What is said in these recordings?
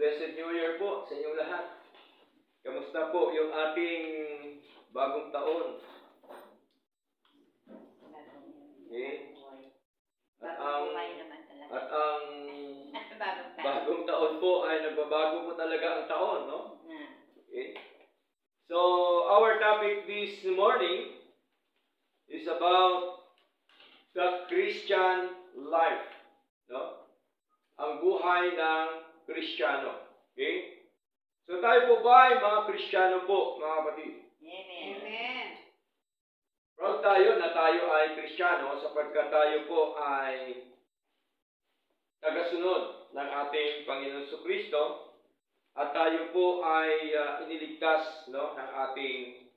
Blessed New Year po sa inyong lahat. Kamusta po yung ating bagong taon? Okay. At ang bagong taon po ay nagbabago po talaga ang taon, no? Okay. So, our topic this morning is about the Christian life, no? Ang buhay ng Kristiyano. Okay? So, tayo po ba ay mga Kristiyano po, mga kapatid? Amen. Proud tayo na tayo ay Kristiyano sapagkat tayo po ay tagasunod ng ating Panginoon Jesucristo at tayo po ay iniligtas, no, ng ating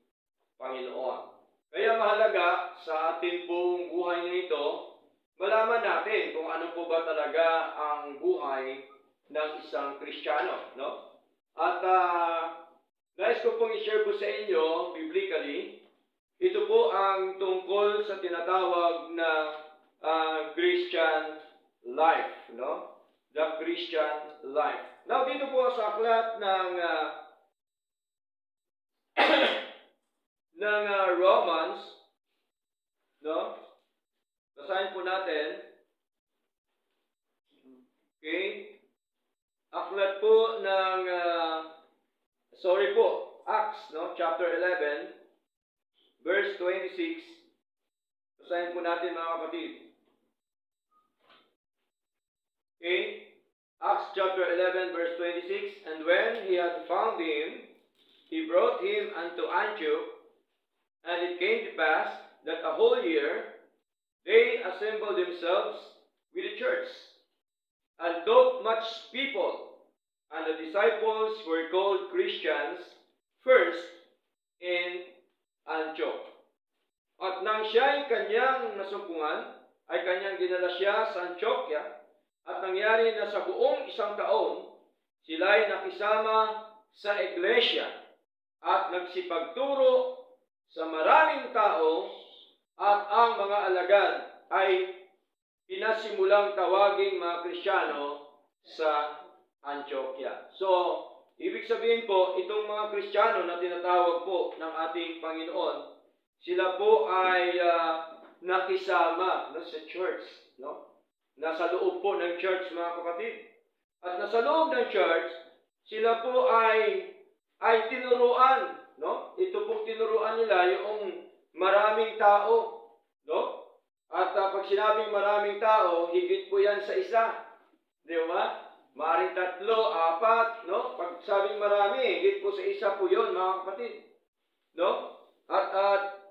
Panginoon. Kaya mahalaga sa ating pong buhay na ito, malaman natin kung ano po ba talaga ang buhay ng isang Kristiyano, no? At nais ko pong i-share po sa inyo, biblically, ito po ang tungkol sa tinatawag na Christian life, no? The Christian life. Now, dito po sa aklat ng Romans, no? Basahin po natin. Okay? Aklat po ng, Acts, no? Chapter 11, verse 26. Basahin po natin, mga kapatid. Okay? Acts chapter 11, verse 26. And when he had found him, he brought him unto Antioch, and it came to pass that a whole year they assembled themselves with the church, and taught much people, and the disciples were called Christians first in Antioch. At nang siya'y kanyang nasumpungan, ay kanyang dinala siya sa Antioquia, at nangyari na sa buong isang taon, sila'y nakisama sa iglesia, at nagsipagturo sa maraming tao, at ang mga alagad ay pinasimulang tawaging mga Kristiyano sa Antioquia. So, ibig sabihin po, itong mga Kristiyano na tinatawag po ng ating Panginoon, sila po ay nakisama, no, sa church, no? Nasa loob po ng church, mga kapatid. At nasa loob ng church, sila po ay tinuruan, no? Ito pong tinuruan nila yung maraming tao, no? At pag sinabing maraming tao, higit po yan sa isa. Di ba? Maaring 3, 4, no? Pag sabing marami, higit po sa isa po yun, mga kapatid. No? At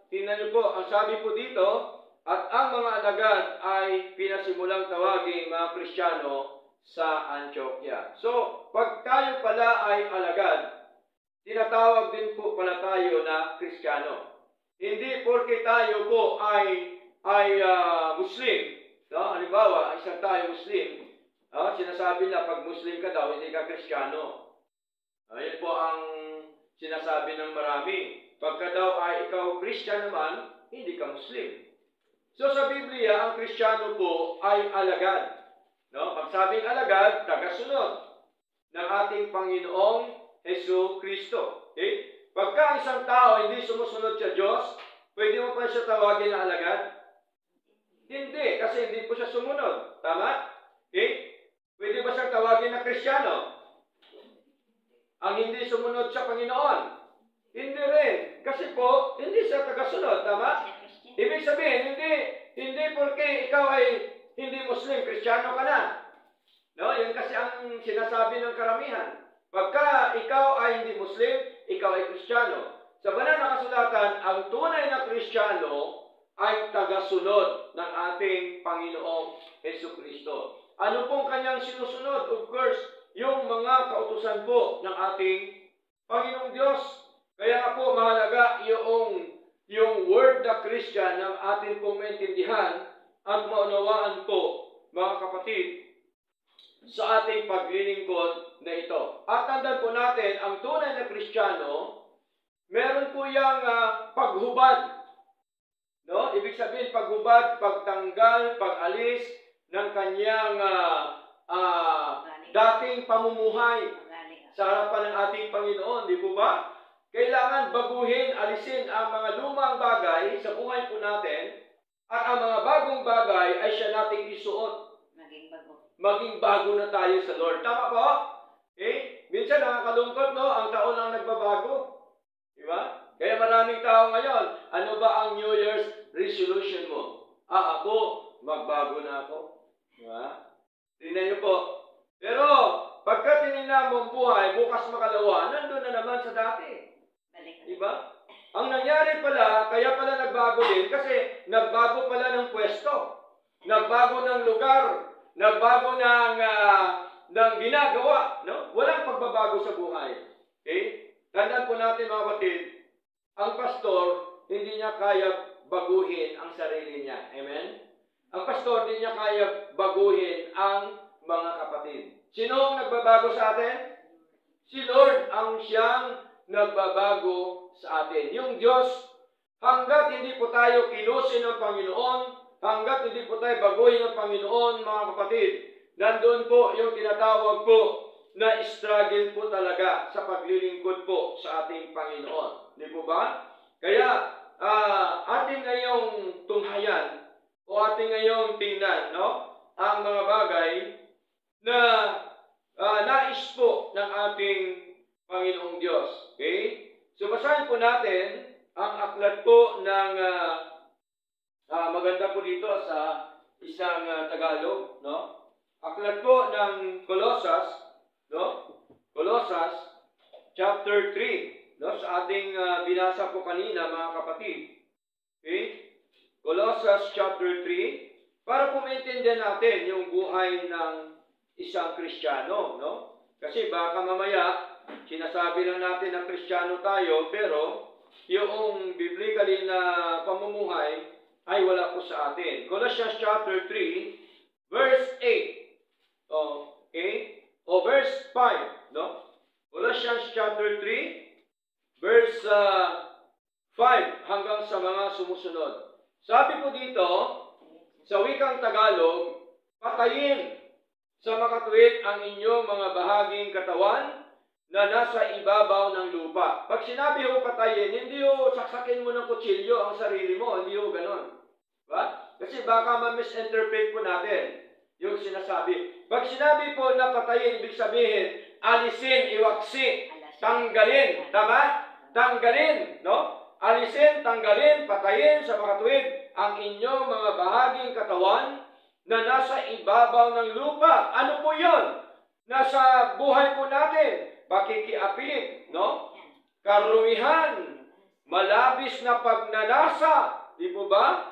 tingnan niyo po, ang sabi po dito, at ang mga alagad ay pinasimulang tawagin mga Kristiyano sa Antioquia. So, pag tayo pala ay alagad, tinatawag din po pala tayo na Kristiyano. Hindi porke tayo po ay Muslim. No? Halimbawa, isang tayo Muslim, sinasabi na pag Muslim ka daw, hindi ka Kristiyano. Yan po ang sinasabi ng marami. Pagka daw ay ikaw Christian naman, hindi ka Muslim. So sa Biblia, ang Kristiyano po ay alagad. No? Pag sabing alagad, tagasunod ng ating Panginoong Jesucristo. Okay? Pagka isang tao hindi sumusunod sa Diyos, pwede mo pa siya tawagin na alagad? Hindi, kasi hindi po siya sumunod. Tama? Okay? Pwede ba siyang tawagin na Kristiyano? Ang hindi sumunod sa Panginoon? Hindi rin. Kasi po, hindi siya tagasunod. Tama? Ibig sabihin, hindi porque ikaw ay hindi Muslim, Kristiyano ka na. No? Yan kasi ang sinasabi ng karamihan. Pagka ikaw ay hindi Muslim, ikaw ay Kristiyano. Sa banal na kasulatan, ang tunay na Kristiyano ay tagasunod ng ating Panginoong Jesucristo. Ano pong kanyang sinusunod? Of course, yung mga kautusan po ng ating Panginoong Diyos. Kaya nga po mahalaga yung word na Christian ng ating pong maintindihan at maunawaan po, mga kapatid, sa ating paglilingkod na ito. At tandaan po natin, ang tunay na Kristiyano, meron po yung paghubad. No? Ibig sabihin, paghubad, pagtanggal, pag-alis ng kanyang dating pamumuhay. sa harapan ng ating Panginoon, di po ba? Kailangan baguhin, alisin ang mga lumang bagay sa buhay po natin at ang mga bagong bagay ay siya nating isuot. Maging bago na tayo sa Lord. Tama po? Okay? Minsan nakakalungkot, no? Ang taon lang nagbabago. Di ba? Kaya maraming tao ngayon, ano ba ang New Year's resolution mo? Ako, magbago na ako. Di ba? Tingnan niyo po. Pero, pagka tinignan mo ang buhay, bukas makalawa, nandun na naman sa dati. Di ba? Ang nangyari pala, kaya pala nagbago din, kasi nagbago pala ng pwesto. Nagbago ng lugar. Nagbago ng ginagawa. No? Walang pagbabago sa buhay. Okay? Tandaan po natin mga kapatid, ang pastor, hindi niya kaya baguhin ang sarili niya. Amen? Ang pastor, hindi niya kaya baguhin ang mga kapatid. Sino ang nagbabago sa atin? Si Lord ang siyang nagbabago sa atin. Yung Diyos, hanggat hindi po tayo kilusin ng Panginoon, hanggat hindi po tayo baguhin ng Panginoon, mga kapatid, nandun po yung tinatawag po na struggle po talaga sa paglilingkod po sa ating Panginoon. Di po ba? Kaya, ating ngayong tunghayan o ating ngayong tingnan, no? Ang mga bagay na nais po ng ating Panginoong Diyos. Okay? So, basahin po natin ang aklat po ng maganda po dito sa isang Tagalog, no? Aklat po ng Colossus, no? Colossus chapter 3, no? Sa ating binasa po kanina, mga kapatid. Okay? Colossus chapter 3, para po maintindihan natin yung buhay ng isang Kristiyano, no? Kasi baka mamaya sinasabi lang natin na Kristiyano tayo, pero yung biblically na pamumuhay ay wala po sa atin. Colossians chapter 3, verse 8. Okay? O verse 5, no? Colossians chapter 3, verse 5 hanggang sa mga sumusunod. Sabi po dito, sa wikang Tagalog, patayin sa makatuwid ang inyong mga bahaging katawan na nasa ibabaw ng lupa. Pag sinabi ho patayin, hindi ho saksakin mo ng kutsilyo ang sarili mo, hindi ho ganon. Ba? Kasi baka ma-misinterpret po natin yung sinasabi. Pag sinabi po na patayin, ibig sabihin, alisin, iwaksi, tanggalin. Tama? Tanggalin, no? Alisin, tanggalin, patayin sa makatuwid ang inyong mga bahaging katawan na nasa ibabaw ng lupa. Ano po yun? Nasa buhay po natin. Pakikiapid, no? Karumihan, malabis na pagnanasa, di po ba?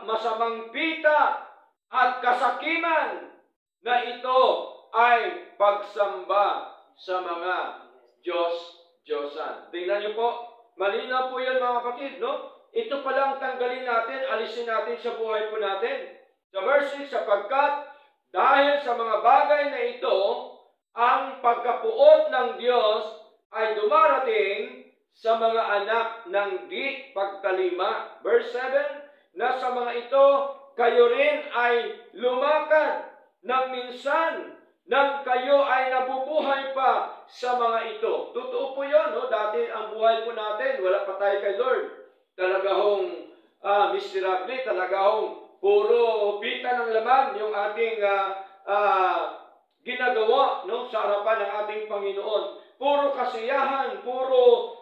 Masamang pita at kasakiman na ito ay pagsamba sa mga Diyos-Diyosan. Tingnan niyo po, malinaw po yan mga kapatid, no? Ito palang tanggalin natin, alisin natin sa buhay po natin. Sa verse 6, sapagkat dahil sa mga bagay na ito, ang pagkapuot ng Diyos ay dumarating sa mga anak ng di pagtalima. Verse 7, na sa mga ito, kayo rin ay lumakad ng minsan nang kayo ay nabubuhay pa sa mga ito. Totoo po yun, no? Dati ang buhay po natin, wala pa tayo kay Lord. Talaga hong miserable, talaga hong puro pita ng laman yung ating ginagawa, no, sa harapan ng ating Panginoon. Puro kasiyahan, puro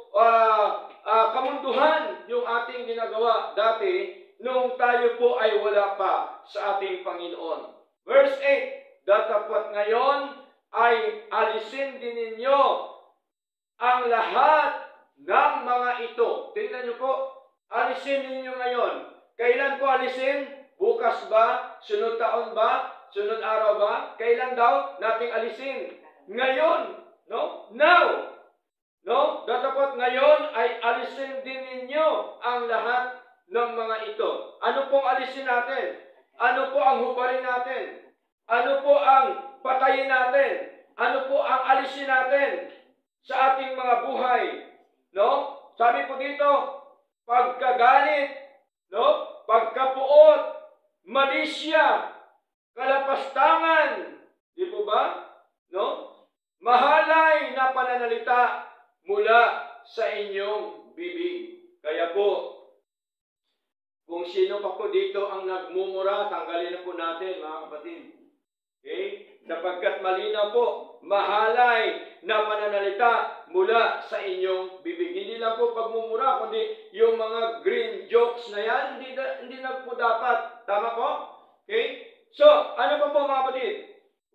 kamunduhan yung ating ginagawa dati nung tayo po ay wala pa sa ating Panginoon. Verse 8, datapot ngayon ay alisin din ninyo ang lahat ng mga ito. Tingnan nyo po, alisin ninyo ngayon. Kailan po alisin? Bukas ba? Sunod taon ba? Sunod araw ba? Kailan daw nating alisin? Ngayon. No? Now. No? Datapot ngayon ay alisin din ninyo ang lahat ng mga ito. Ano pong alisin natin? Ano po ang hubarin natin? Ano po ang patayin natin? Ano po ang alisin natin sa ating mga buhay? No? Sabi po dito, pagkagalit, no? Pagkapuot, malisya, kalapastangan, di po ba? No? Mahalay, mula sa inyong bibig. Kaya po, kung sino pa po dito ang nagmumura, tanggalin na po natin, mga kapatid. Okay? Sapagkat malinaw po, mahalay na pananalita mula sa inyong bibig. Hindi lang po pagmumura, kundi yung mga green jokes na yan, hindi na po dapat. Tama po? Okay? So, ano pa po mga kapatid?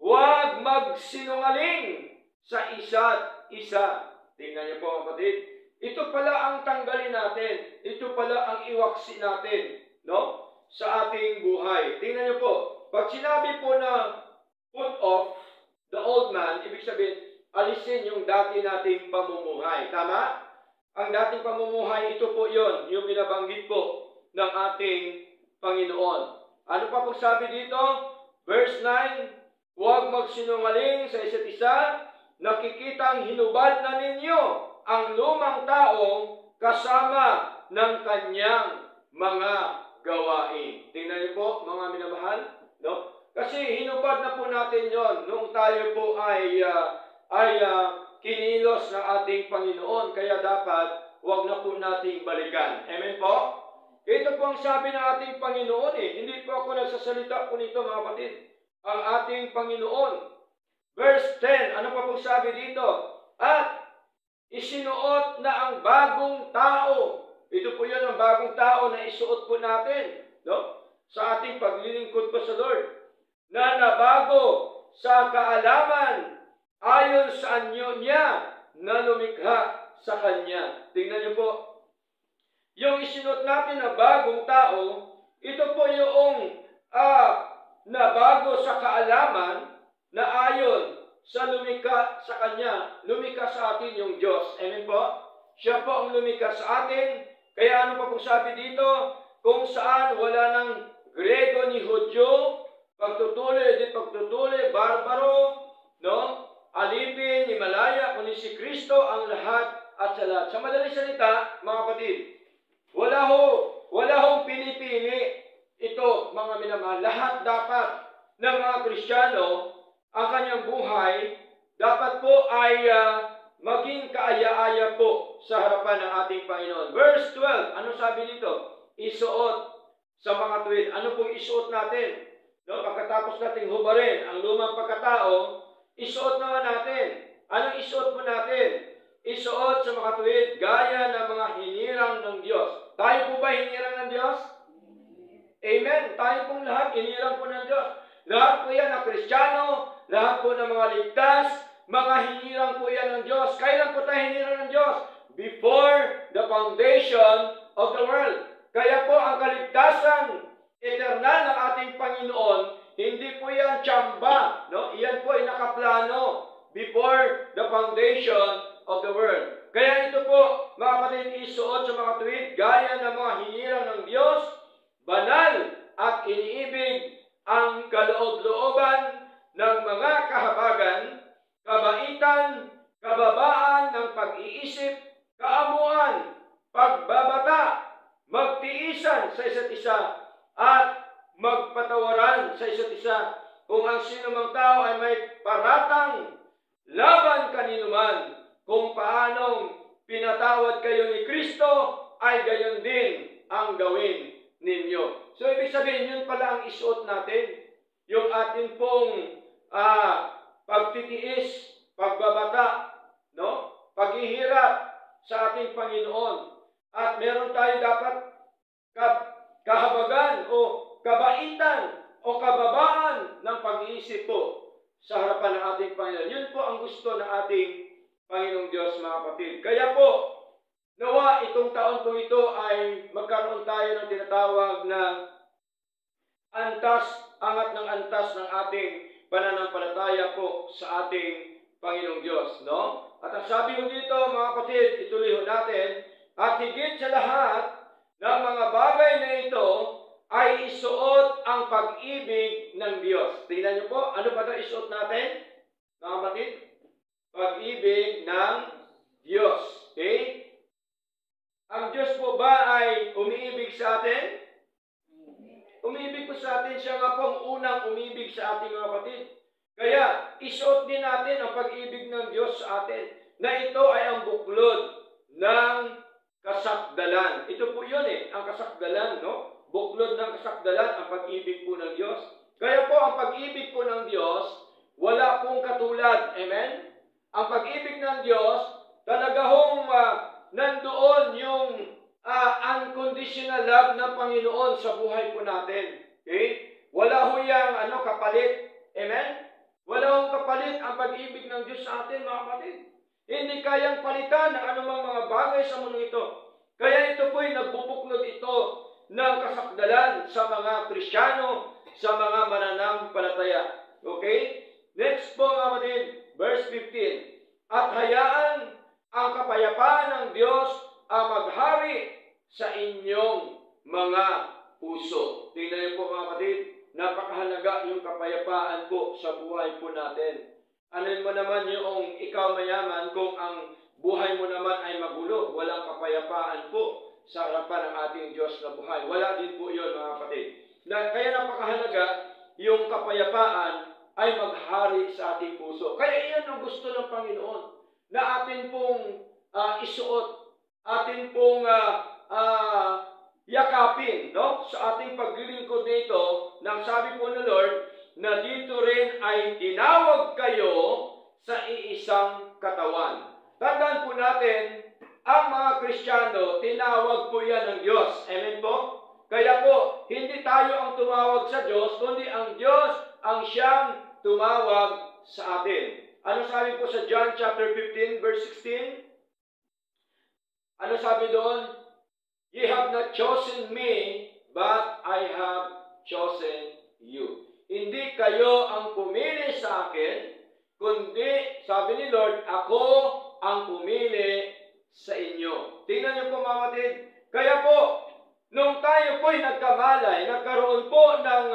Huwag magsinungaling sa isa't isa. Tingnan niyo po mga kapatid. Ito pala ang tanggalin natin. Ito pala ang iwaksi natin, no? Sa ating buhay. Tingnan niyo po. Pag sinabi po na put off the old man, ibig sabihin, alisin yung dati nating pamumuhay. Tama? Ang dating pamumuhay, ito po yon, yung binabanggit po ng ating Panginoon. Ano pa po sabi dito? Verse 9, huwag magsinungaling sa isa't isa, nakikitang hinubad na ninyo ang lumang taong kasama ng kanyang mga gawain. Tingnan niyo po, mga minamahal, no? Kasi hinubad na po natin yon nung tayo po ay kinilos ng ating Panginoon. Kaya dapat, huwag na po nating balikan. Amen po? Ito po ang sabi ng ating Panginoon eh. Hindi po ako nagsasalita po nito, mga kapatid. Ang ating Panginoon. Verse 10, ano pa po sabi dito? At isinuot na ang bagong tao. Ito po yun ang bagong tao na isuot po natin, no? Sa ating paglilingkod po sa Lord. Na nabago sa kaalaman ayon sa anyo niya na lumikha sa Kanya. Tingnan niyo po. Yung isinuot natin na bagong tao, ito po yung nabago sa kaalaman na ayon sa lumikha sa Kanya, lumikha sa atin yung Diyos. Amen po? Siya po ang lumikha sa atin. Kaya ano pa po sabi dito? Kung saan wala ng Grego ni Hudyo, pagtutuloy, barbaro, no? Alipin, Himalaya, kundi si Kristo ang lahat at sa lahat. Sa madaling salita, mga kapatid, wala hong pinipili ito, mga minamahal. Lahat dapat ng mga Kristiyano, ang kanyang buhay, dapat po ay maging kaaya-aya po sa harapan ng ating Panginoon. Verse 12, ano sabi dito? Isuot sa mga tuwid. Ano pong isuot natin? No, pagkatapos nating hubarin ang lumang pagkatao, isuot naman natin. Anong isuot po natin? Isuot sa mga tuwid, gaya ng mga hinirang ng Diyos. Tayo po ba hinirang ng Diyos? Amen. Tayo pong lahat hinirang po ng Diyos. Lahat po yan ng Kristiyano, lahat po ng mga ligtas, mga hinirang po yan ng Diyos. Kailan po tayo hinirang ng Diyos? Before the foundation of the world. Kaya po ang kaligtasan eternal ng ating Panginoon, hindi po yan tsamba. No? Iyan po ay nakaplano before the foundation of the world. Kaya ito po, mga kapatid, isuot sa mga tuwid, gaya ng mga hinirang ng Diyos, banal at iniibig ang kaloob-looban ng mga kahabagan, kabaitan, kababaan ng pag-iisip, kaamuan, pagbabata, magtiisan sa isa't isa, at magpatawaran sa isa't isa. Kung ang sinumang tao ay may paratang laban kaninuman, kung paanong pinatawad kayo ni Kristo, ay gayon din ang gawin ninyo. So, ibig sabihin, yun pala ang isuot natin. Yung atin pong pagtitiis, pagbabata, no? Paghihirap sa ating Panginoon. At meron tayo dapat kahabagan o kabaitan o kababaan ng pag-iisip po sa harapan ng ating Panginoon. Yun po ang gusto ng ating Panginoong Diyos, mga kapatid. Kaya po, nawa itong taon po ito ay magkaroon tayo ng tinatawag na angat ng antas ng ating pananampalataya po sa ating Panginoong Diyos, no? At ang sabi ko dito, mga kapatid, ituloy ho natin, at higit sa lahat ng mga bagay na ito ay isuot ang pag-ibig ng Diyos. Tingnan niyo po, ano pa ito isuot natin, mga kapatid? Pag-ibig ng Diyos. Okay? Ang Diyos po ba ay umiibig sa atin? Umiibig po sa atin. Siya nga po ang unang umibig sa ating mga kapatid. Kaya, isuot din natin ang pag-ibig ng Diyos sa atin. na ito ay ang buklod ng kasakdalan. Ito po yun ang kasakdalan, no? Buklod ng kasakdalan, ang pag-ibig po ng Diyos. Kaya po, ang pag-ibig po ng Diyos, wala pong katulad. Amen? Ang pag-ibig ng Diyos, talaga hong nandoon yung unconditional love ng Panginoon sa buhay po natin. Okay? Wala ho yang kapalit. Amen? Wala hong kapalit ang pag-ibig ng Diyos sa atin, mga kapatid. Hindi kayang palitan ng anumang mga bagay sa mundo ito. Kaya ito po'y nagbubuklod ito ng kasakdalan sa mga Kristiyano, sa mga mananampalataya. Okay? Next po, mga kapatid, verse 15. At hayaan ang kapayapaan ng Diyos ang maghari sa inyong mga puso. Tingnan niyo po, mga kapatid, napakahalaga yung kapayapaan po sa buhay po natin. Ano mo naman yung ikaw mayaman kung ang buhay mo naman ay magulo, walang kapayapaan po sa harapan ng ating Diyos na buhay. Wala din po yun, mga kapatid. Kaya napakahalaga yung kapayapaan ay maghari sa ating puso. Kaya iyan ang gusto ng Panginoon na atin pong isuot, atin pong yakapin, no? Sa ating paglilingkod nito, nang sabi po ng Lord, na dito rin ay tinawag kayo sa iisang katawan. Tandaan po natin, ang mga Kristiyano, tinawag po yan ng Diyos. Amen po? Kaya po, hindi tayo ang tumawag sa Diyos, kundi ang Diyos ang siyang tumawag sa atin. Ano sabi po sa John chapter 15, verse 16? Ano sabi doon? Ye have not chosen me, but I have chosen you. Hindi kayo ang pumili sa akin, kundi, sabi ni Lord, ako ang pumili sa inyo. Tingnan niyo po, mga kapatid. Kaya po, nung tayo po'y nagkamalay, nagkaroon po ng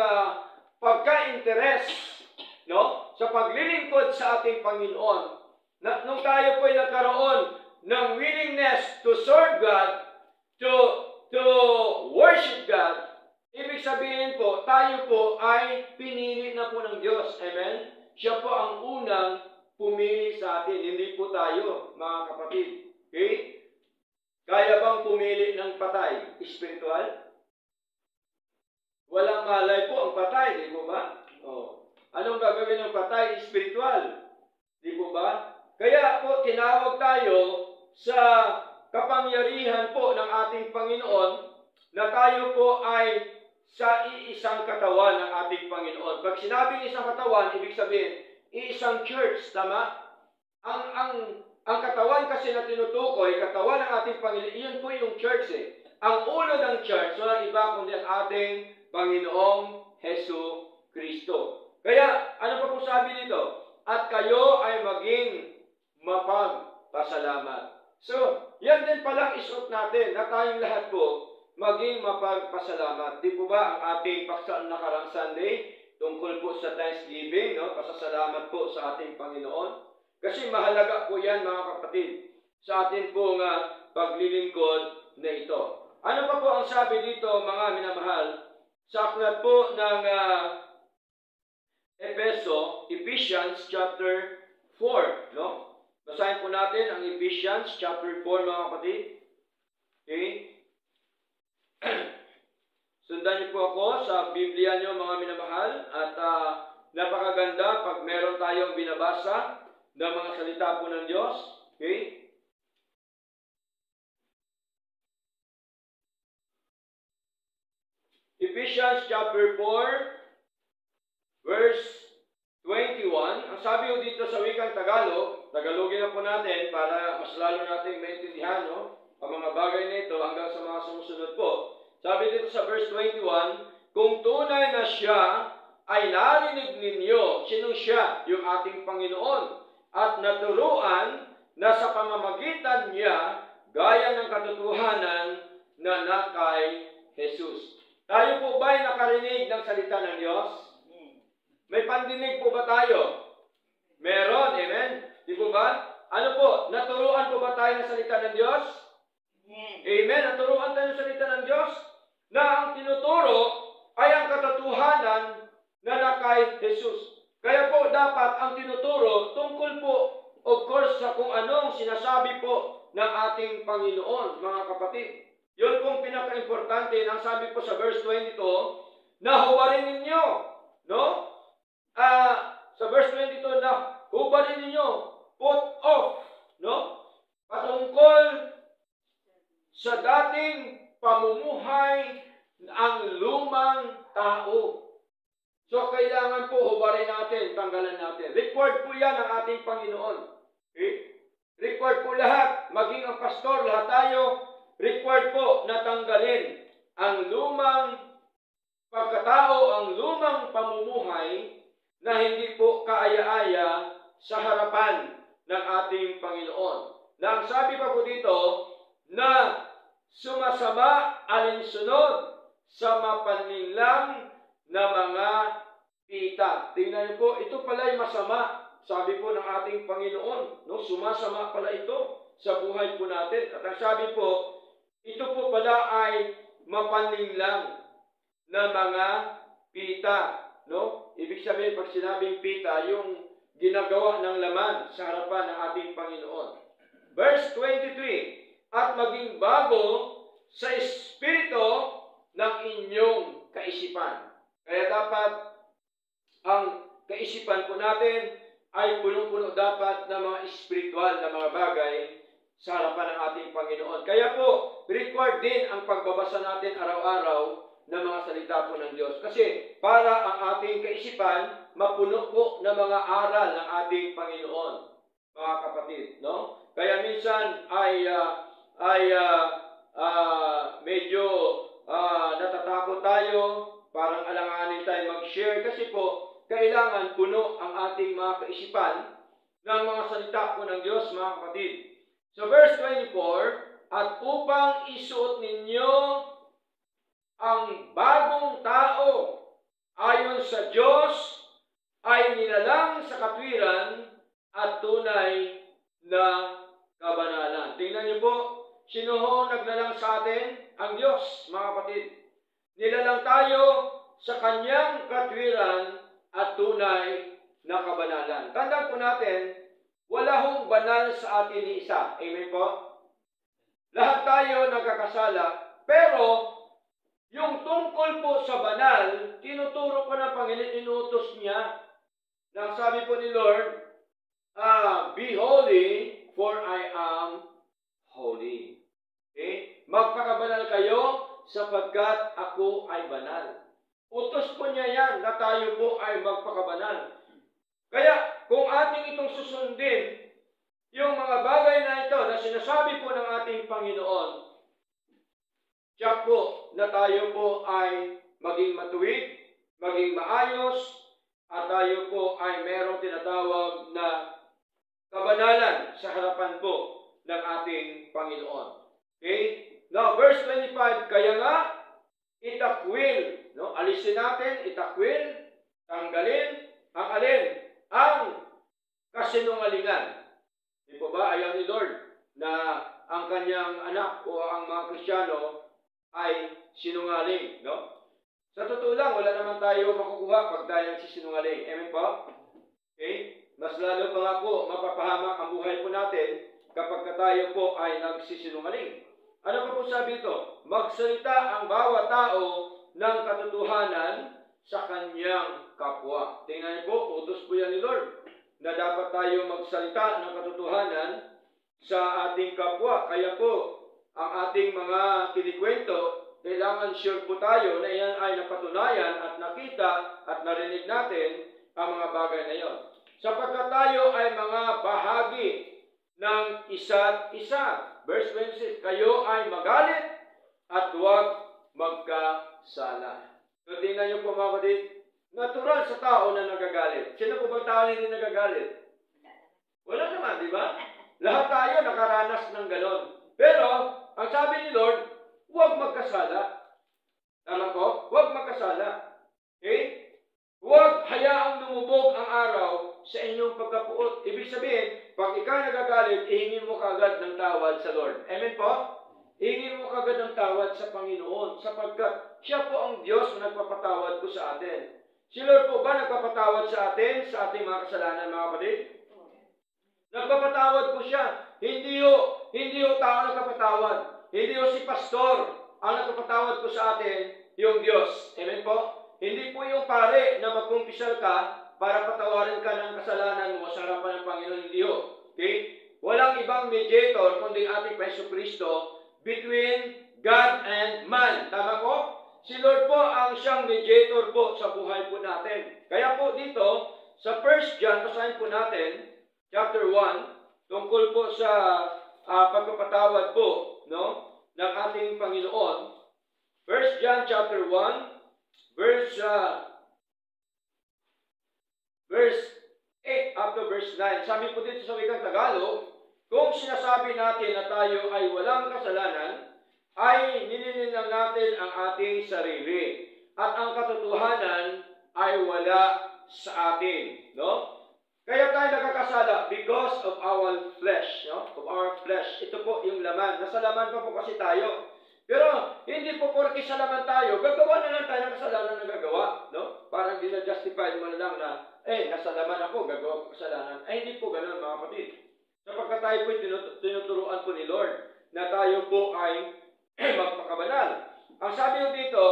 pagka-interes, no? Sa paglilingkod sa ating Panginoon. Nung tayo po'y nagkaroon ng willingness to serve God, to worship God, ibig sabihin po, tayo po ay pinili na po ng Diyos. Amen? Siya po ang unang pumili sa atin. Hindi po tayo, mga kapatid. Okay? Kaya bang pumili ng patay? Spiritual? Walang malay po ang patay, di po ba? Oh. Anong gagawin ng patay? Spiritual. Di po ba? Kaya po, tinawag tayo sa kapangyarihan po ng ating Panginoon na tayo po ay sa iisang katawan ng ating Panginoon. Pag sinabing isang katawan, ibig sabihin, iisang church, tama? Ang katawan kasi na tinutukoy, katawan ng ating Panginoon, iyon po yung church Ang ulo ng church, walang iba kundi ang ating Panginoong Hesu Kristo. Kaya, ano pa po sabi dito? At kayo ay maging mapagpasalamat. So, yan din palang isuot natin na tayong lahat po maging mapagpasalamat. Di po ba ang ating paksaan nakarang Sunday tungkol po sa Thanksgiving, no? Pasasalamat po sa ating Panginoon. Kasi mahalaga po yan, mga kapatid, sa atin pong paglilingkod na ito. Ano pa po ang sabi dito, mga minamahal? Sa aklat po ng Ephesians chapter 4, no? Basahin po natin ang Ephesians chapter 4, mga kapatid. Okay? Sundan niyo po ako sa Biblia niyo, mga minamahal. At napakaganda pag meron tayong binabasa ng mga salita po ng Diyos. Okay? Ephesians chapter 4, verse 21. Ang sabi ko dito sa wikang Tagalogin na po natin para mas lalo natin maintindihan, no? Ang mga bagay na ito hanggang sa mga sumusunod po. Sabi dito sa verse 21, kung tunay na siya ay narinig ninyo, sinong siya? Yung ating Panginoon. At naturuan na sa pamamagitan niya, gaya ng katotohanan na nakay Jesus. Tayo po ba ay nakarinig ng salita ng Diyos? May pandinig po ba tayo? Meron, amen? Di po ba? Ano po? Naturuan po ba tayo ng salita ng Diyos? Amen? Naturuan tayo ng salita ng Diyos na ang tinuturo ay ang katotohanan na nakay Jesus. Kaya po dapat ang tinuturo tungkol po of course, sa kung anong sinasabi po ng ating Panginoon, mga kapatid. Yun pong pinaka-importante na sabi po sa verse 22, na hubarin ninyo, no? Sa verse 22 na hubarin ninyo, put off, no? Patungkol sa dating pamumuhay ang lumang tao. So, kailangan po hubarin natin, tanggalan natin. Required po yan ng ating Panginoon. Okay? Required po lahat, maging ang pastor, lahat tayo, required po na tanggalin ang lumang pagkatao, ang lumang pamumuhay na hindi po kaaya-aya sa harapan ng ating Panginoon. Na ang sabi pa po dito, na sumasama alinsunod sa mapaninlang na mga pita. Tingnan niyo po, ito pala ay masama. Sabi po ng ating Panginoon, no, sumasama pala ito sa buhay po natin. At ang sabi po, ito po pala ay mapanlinlang na mga pita. No? Ibig sabihin, pag sinabing pita, yung ginagawa ng laman sa harapan ng ating Panginoon. Verse 23, at maging bago sa espiritu ng inyong kaisipan. Kaya dapat ang kaisipan po natin ay punong-puno dapat ng mga espiritual na mga bagay sa harapan ng ating Panginoon. Kaya po, required din ang pagbabasa natin araw-araw ng mga salita po ng Diyos. Kasi para ang ating kaisipan, mapuno po ng mga aral ng ating Panginoon, mga kapatid. No? Kaya minsan ay medyo natatakot tayo, parang alanganin tayo mag-share kasi po, kailangan puno ang ating mga kaisipan ng mga salita po ng Diyos, mga kapatid. So verse 24, at upang isuot ninyo ang bagong tao ayon sa Diyos ay nilalang sa katwiran at tunay na kabanalan. Tingnan niyo po, sino ho naglalang sa atin? Ang Diyos, mga kapatid. Nilalang tayo sa kanyang katwiran at tunay na kabanalan. Tandaan po natin, wala hong banal sa atin ni isa. Amen po? Lahat tayo nagkakasala, pero yung tungkol po sa banal, tinuturo ko ng Panginoon, inutos niya. Nang sabi po ni Lord, be holy, for I am holy. Okay? Magpakabanal kayo, sapagkat ako ay banal. Utos po niya yan, na tayo po ay magpakabanal. Kaya, kung ating itong susundin, yung mga bagay na ito, na sinasabi po ng ating Panginoon, siya po na tayo po ay maging matuwid, maging maayos, at tayo po ay merong tinatawag na kabanalan sa harapan po ng ating Panginoon. Okay? Now, verse 25, kaya nga, itakwil, no? Alisin natin, itakwil, tanggalin, ang alin? Ang kasinungalingan. Di po ba, ayaw ni Lord na ang kanyang anak o ang mga Kristiyano ay sinungaling, no? Sa totoo lang, wala naman tayo makukuha pag tayo nagsisinungaling. Amen po? Okay? Mas lalo pa nga po, mapapahamak ang buhay po natin kapag tayo po ay nagsisinungaling. Ano pa po sabi ito? Magsalita ang bawat tao ng katotohanan sa kanyang kapwa. Tingnan niyo po, utos po yan ni Lord na dapat tayo magsalita ng katotohanan sa ating kapwa. Kaya po, ang ating mga kinikwento, kailangan sure po tayo na yan ay napatunayan at nakita at narinig natin ang mga bagay na yon. Sapagkat tayo ay mga bahagi ng isa't isa. Verse 26, kayo ay magalit at huwag magkasala. So, tingnan niyo po mga kapatid, natural sa tao na nagagalit. Sino po bang tao hindi nagagalit? Wala naman, di ba? Lahat tayo nakaranas ng galon. Pero, ang sabi ni Lord, huwag magkasala. Tama ko? Huwag magkasala. Okay? Huwag hayaang lumubog ang araw sa inyong pagkapuot. Ibig sabihin, pag ikaw nagagalit, ihingin mo kagad ng tawad sa Lord. Amen po? Ihingin mo kagad ng tawad sa Panginoon sapagkat siya po ang Diyos na nagpapatawad po sa atin. Si Lord po ba nagpapatawad sa atin, sa ating mga kasalanan, mga kapatid? Nagpapatawad po siya. Hindi ho tao nagpapatawad. Hindi ho si pastor ang nagpapatawad po sa atin, yung Diyos. Amen po? Hindi po yung pare na magkumpisal ka para patawarin ka ng kasalanan mo sa harapan ng Panginoon. Hindi ho. Okay? Walang ibang mediator kundi ating Hesus Kristo between God and man. Tama po? Si Lord po ang siyang mediator po sa buhay po natin. Kaya po dito, sa 1 John, basahin po natin, chapter 1, tungkol po sa pagpapatawad po, no, ng ating Panginoon. 1 John chapter 1, verse 8 up to verse 9. Sabi po dito sa wikang Tagalog, kung sinasabi natin na tayo ay walang kasalanan, ay nilililang natin ang ating sarili. At ang katotohanan ay wala sa atin. No? Kaya tayo nagkakasala because of our flesh. No? Of our flesh. Ito po yung laman. Nasa laman pa po kasi tayo. Pero hindi po porke sa laman tayo, gagawa na lang tayo ng kasalanan na gagawa. No? Parang di na-justify mo na lang na, nasa laman ako, gagawa ko kasalanan. Ay, hindi po ganun mga kapatid. Sapagkat tayo po tinuturuan po ni Lord na tayo po ay magpakabanal. Ang sabi ko dito,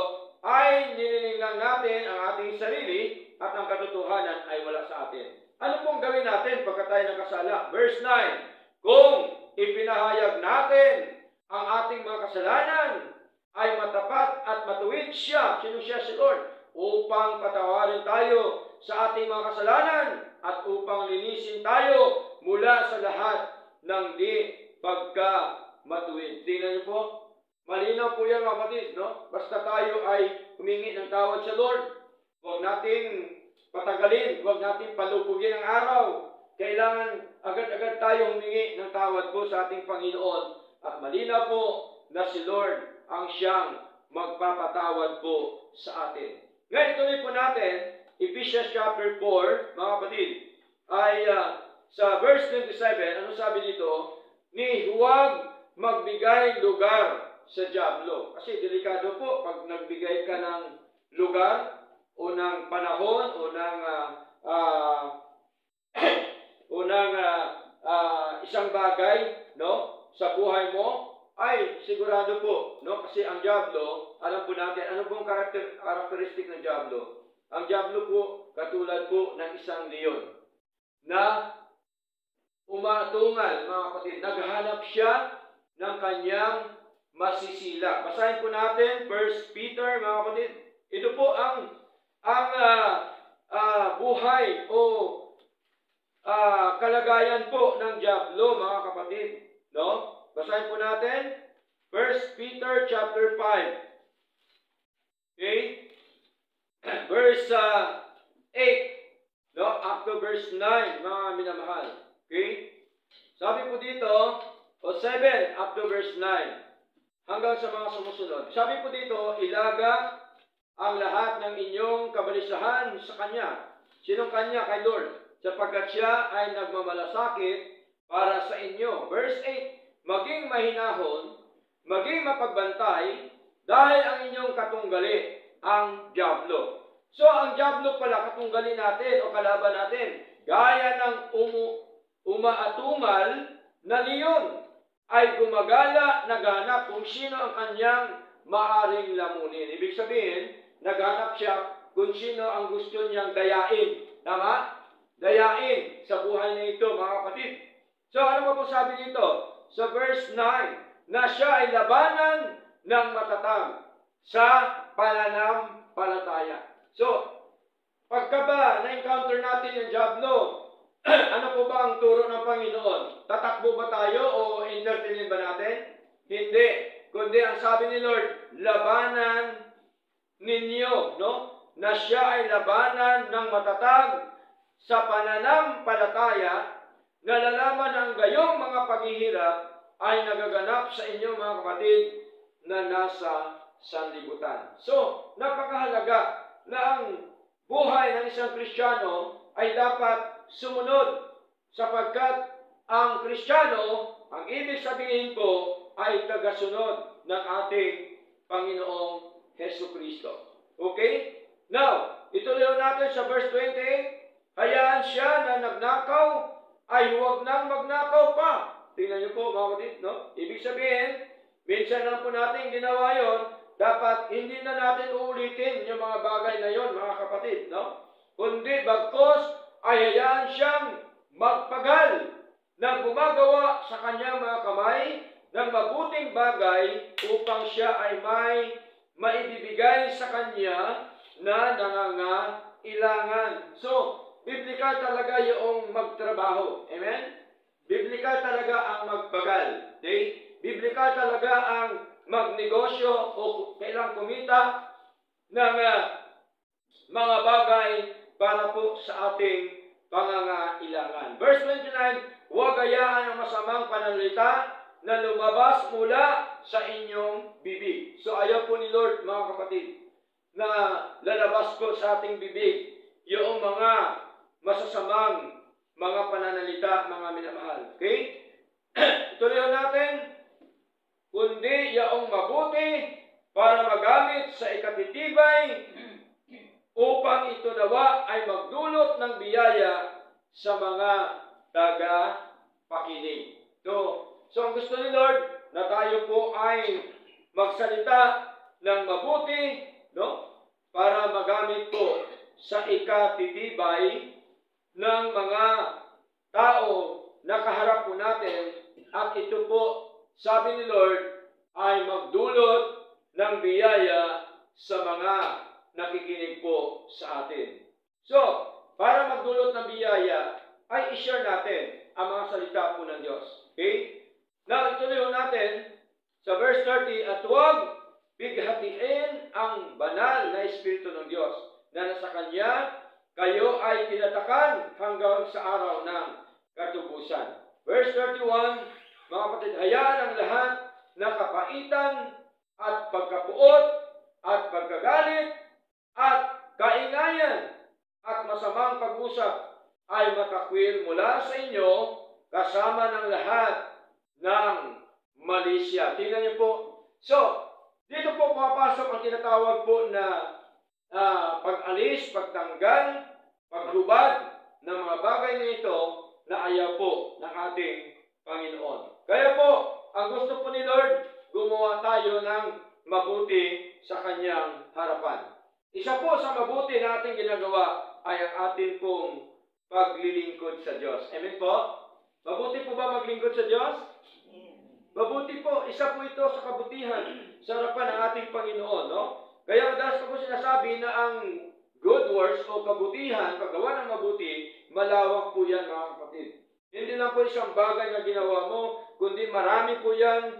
ay nililing lang natin ang ating sarili at ang katotohanan ay wala sa atin. Ano pong gawin natin pagka tayo nakasala? Verse 9, kung ipinahayag natin ang ating mga kasalanan, ay matapat at matuwid siya, sino siya? Si Lord, upang patawarin tayo sa ating mga kasalanan at upang linisin tayo mula sa lahat ng di pagkamatuwid. Tingnan niyo po, malinaw po yan mga kapatid, no? Basta tayo ay humingi ng tawad sa Lord, huwag nating patagalin, huwag natin palubugin ang araw. Kailangan agad-agad tayo humingi ng tawad po sa ating Panginoon. At malinaw po na si Lord ang siyang magpapatawad po sa atin. Ngayon, ituloy po natin, Ephesians chapter 4, mga kapatid, ay sa verse 27, ano sabi dito? Ni huwag magbigay lugar sa dyablo. Kasi delikado po pag nagbigay ka ng lugar o ng panahon o ng isang bagay, no, sa buhay mo, ay sigurado po, no, kasi ang dyablo, alam po natin, ano pong karakteristik ng dyablo? Ang dyablo po, katulad po ng isang leon na umatungal, mga kapatid, naghahanap siya ng kanyang masisila. Basahin po natin 1 Peter, mga kapatid. Ito po ang buhay o kalagayan po ng dyablo, mga kapatid. No? Basahin po natin 1 Peter chapter 5. Okay? Verse 8, no, up to verse 9, mga minamahal. Okay? Sabi po dito, o 7 up to verse 9, hanggang sa mga sumusunod. Sabi po dito, ilaga ang lahat ng inyong kabalisahan sa Kanya. Sinong Kanya? Kay Lord. Sapagkat siya ay nagmamalasakit para sa inyo. Verse 8, maging mahinahon, maging mapagbantay, dahil ang inyong katunggali ang dyablo. So, ang dyablo pala, katunggali natin o kalaban natin, gaya ng umaatungal na leon, ay gumagala, naghanap kung sino ang kanyang maaring lamunin. Ibig sabihin, naghanap siya kung sino ang gusto niyang dayain. Tama? Dayain sa buhay na ito, mga kapatid. So, ano po sabi dito? Sa verse 9, na siya ay labanan ng matatag sa pananampalataya. So, pagka ba na-encounter natin yung dyablo, ano po ba ang turo ng Panginoon? Tatakbo ba tayo o entertainin ba natin? Hindi. Kundi ang sabi ni Lord, labanan ninyo, no? Na siya ay labanan ng matatag sa pananampalataya, nalalaman ang gayong mga paghihirap ay nagaganap sa inyo, mga kapatid, na nasa sanlibutan. So, napakahalaga na ang buhay ng isang Kristiyano ay dapat sumunod, sapagkat ang Kristiyano, ang ibig sabihin po, ay tagasunod ng ating Panginoong Hesus Kristo. Okay? Now, ituloy natin sa verse 28, hayaan siya na nagnakaw ay huwag nang magnakaw pa. Tingnan niyo po mga kapatid, no? Ibig sabihin, minsan lang po natin ginawa yon, dapat hindi na natin uulitin yung mga bagay na yon, mga kapatid, no? Kundi bagkos ay hayaan siyang magpagal na gumagawa sa kanyang mga kamay ng mabuting bagay upang siya ay may maibibigay sa kanya na nangangailangan. So, biblical talaga yung magtrabaho. Amen? Biblical talaga ang magpagal. Okay? Biblical talaga ang magnegosyo o kailang kumita ng mga bagay para po sa ating pangangailangan. Verse 29, huwag hayaan ang masamang pananalita na lumabas mula sa inyong bibig. So ayaw po ni Lord, mga kapatid, na lalabas po sa ating bibig yung mga masasamang mga pananalita, mga minamahal. Okay? Tuloy natin, kundi yaong mabuti para magamit sa ikatitibay upang ito nawa ay magdulot ng biyaya sa mga taga-pakinig. So ang gusto ni Lord na tayo po ay magsalita ng mabuti, no? Para magamit po sa ikatitibay ng mga tao na kaharap po natin, at ito po, sabi ni Lord, ay magdulot ng biyaya sa mga nakikinig po sa atin. So, para magdulot ng biyaya, ay i-share natin ang mga salita po ng Diyos. Okay? Now, ituloy natin sa verse 30, at huwag bighatiin ang banal na Espiritu ng Diyos na nasa Kanya kayo ay tinatakan hanggang sa araw ng katubusan. Verse 31, mga kapatid, hayaan ang lahat na kapaitan at pagkapuot at pagkagalit at kaingayan at masamang pag-usap ay matakwil mula sa inyo kasama ng lahat ng malisya. Tingnan niyo po. So, dito po papasok ang tinatawag po na pag-alis, pagtanggal, paghubad ng mga bagay na ito na ayaw po ng ating Panginoon. Kaya po, ang gusto po ni Lord, gumawa tayo ng mabuti sa Kanyang harapan. Isa po sa mabuti na ating ginagawa ay ang ating pong paglilingkod sa Diyos. Amen po? Mabuti po ba maglingkod sa Diyos? Mabuti po. Isa po ito sa kabutihan sa harapan ng ating Panginoon. No? Kaya madalas ko po sinasabi na ang good works o kabutihan, paggawa ng mabuti, malawak po yan, mga kapatid. Hindi lang po isang bagay na ginawa mo, kundi marami po yan,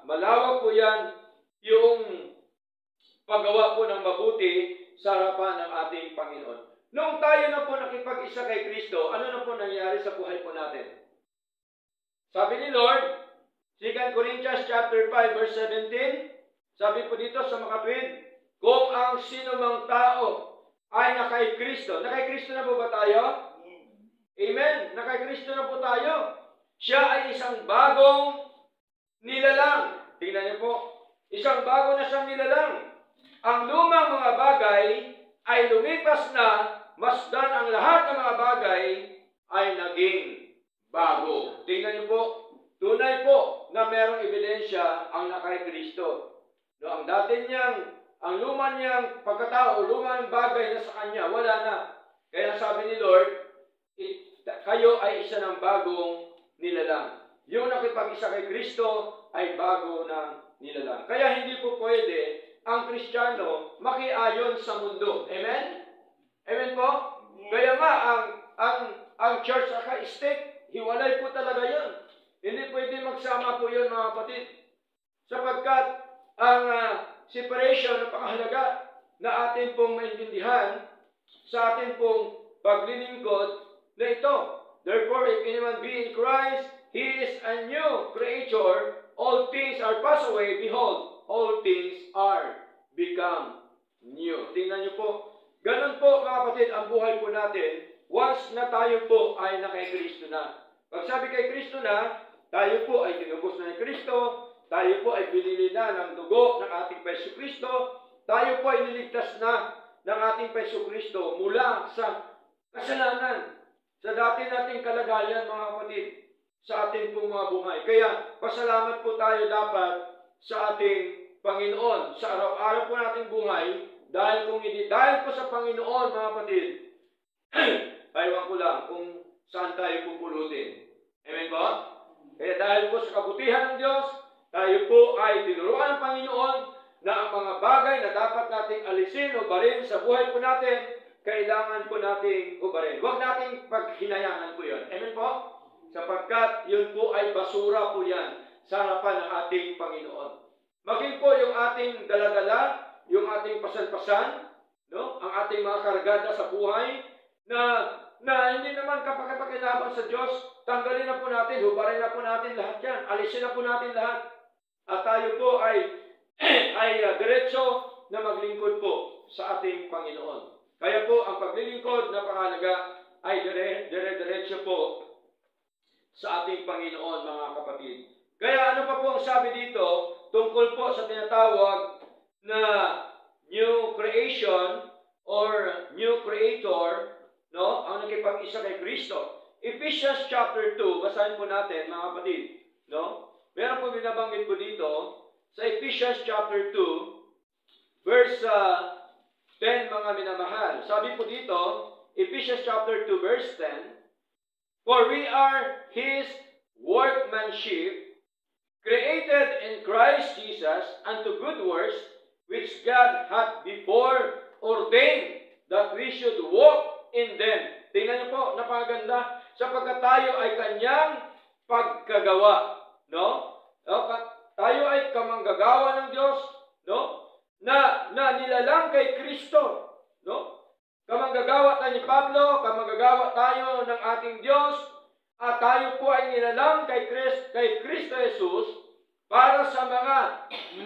malawak po yan, yung paggawa po ng mabuti sa harapan ng ating Panginoon. Noong tayo na po nakipag-isa kay Kristo, ano na po nangyari sa buhay po natin? Sabi ni Lord, 2 Corinthians chapter 5 verse 17, sabi po dito sa makatwid, kung ang sino mang tao ay nakay Kristo. Nakay Kristo na po ba tayo? Amen. Nakay Kristo na po tayo. Siya ay isang bagong nilalang. Tingnan niyo po. Isang bago na siyang nilalang. Ang lumang mga bagay ay lumipas na, masdan ang lahat ng mga bagay ay naging bago. Tingnan niyo po. Tunay po na merong ebidensya ang nakay Kristo. No, ang dati niyang, ang luma niyang pagkatao, lumang bagay na sa kanya, wala na. Kaya sabi ni Lord, kayo ay isa ng bagong nilalang. Yung nakipag-isa kay Kristo ay bago ng nilalang. Kaya hindi po pwede ang Kristiyano makiayon sa mundo. Amen? Amen po? Yeah. Kaya nga, ang church at state, hiwalay po talaga yun. Hindi pwede magsama po yun, mga kapatid. Sapagkat ang separation ng pangahalaga na atin pong maintindihan sa atin pong paglilingkod na ito. Therefore, if anyone be in Christ, he is a new creature. All things are passed away. Behold, all things are become new. Tingnan niyo po. Ganun po, mga kapatid, ang buhay po natin once na tayo po ay nakay Kristo na. Pag sabi kay Kristo na, tayo po ay tinubos na ni Kristo, tayo po ay pinili na ng dugo ng ating Paiso Kristo, tayo po ay niligtas na ng ating Paiso Kristo mula sa kasalanan. sa dati nating kalagayan, mga kapatid, sa ating pong mga buhay. Kaya, pasalamat po tayo dapat sa ating Panginoon sa araw-araw po nating buhay, dahil kung hindi, dahil po sa Panginoon, mga kapatid, aywan ko lang kung saan tayo pupulutin. Amen po? Kaya dahil po sa kabutihan ng Diyos, tayo po ay tinuruan ng Panginoon na ang mga bagay na dapat nating alisin o barin sa buhay po natin, kailangan po nating ubarin. Huwag nating paghinayangan po yun. Amen po? Sapagkat yun po ay basura po yan sa harapan ng ating Panginoon. Maging po yung ating daladala, yung ating pasan-pasan, no? Ang ating mga kargada sa buhay, na hindi naman kapag-pakinabang sa Diyos, tanggalin na po natin, hubarin na po natin lahat yan, alisin na po natin lahat. At tayo po ay diretso na maglingkod po sa ating Panginoon. Kaya po, ang paglilingkod na pangalaga ay dire-diretso po sa ating Panginoon, mga kapatid. Kaya ano pa po ang sabi dito tungkol po sa tinatawag na new creation or new creator, no? Ang nakipag-isa kay Kristo. Ephesians chapter 2, basahin po natin, mga kapatid, no? Meron po binabanggit po dito sa Ephesians chapter 2, verse 10, mga minamahal. Sabi po dito, Ephesians chapter 2, verse 10, for we are His workmanship, created in Christ Jesus unto good works, which God hath before ordained that we should walk in them. Tingnan niyo po, napakaganda, sapagkat tayo ay kanyang pagkagawa, no? Tayo ay kamanggagawa ng Diyos, no? Na nilalang kay Kristo, no? Kamanggagawa tayo ni Pablo, kamanggagawa tayo ng ating Diyos, at tayo po ay nilalang kay Kristo Jesus para sa mga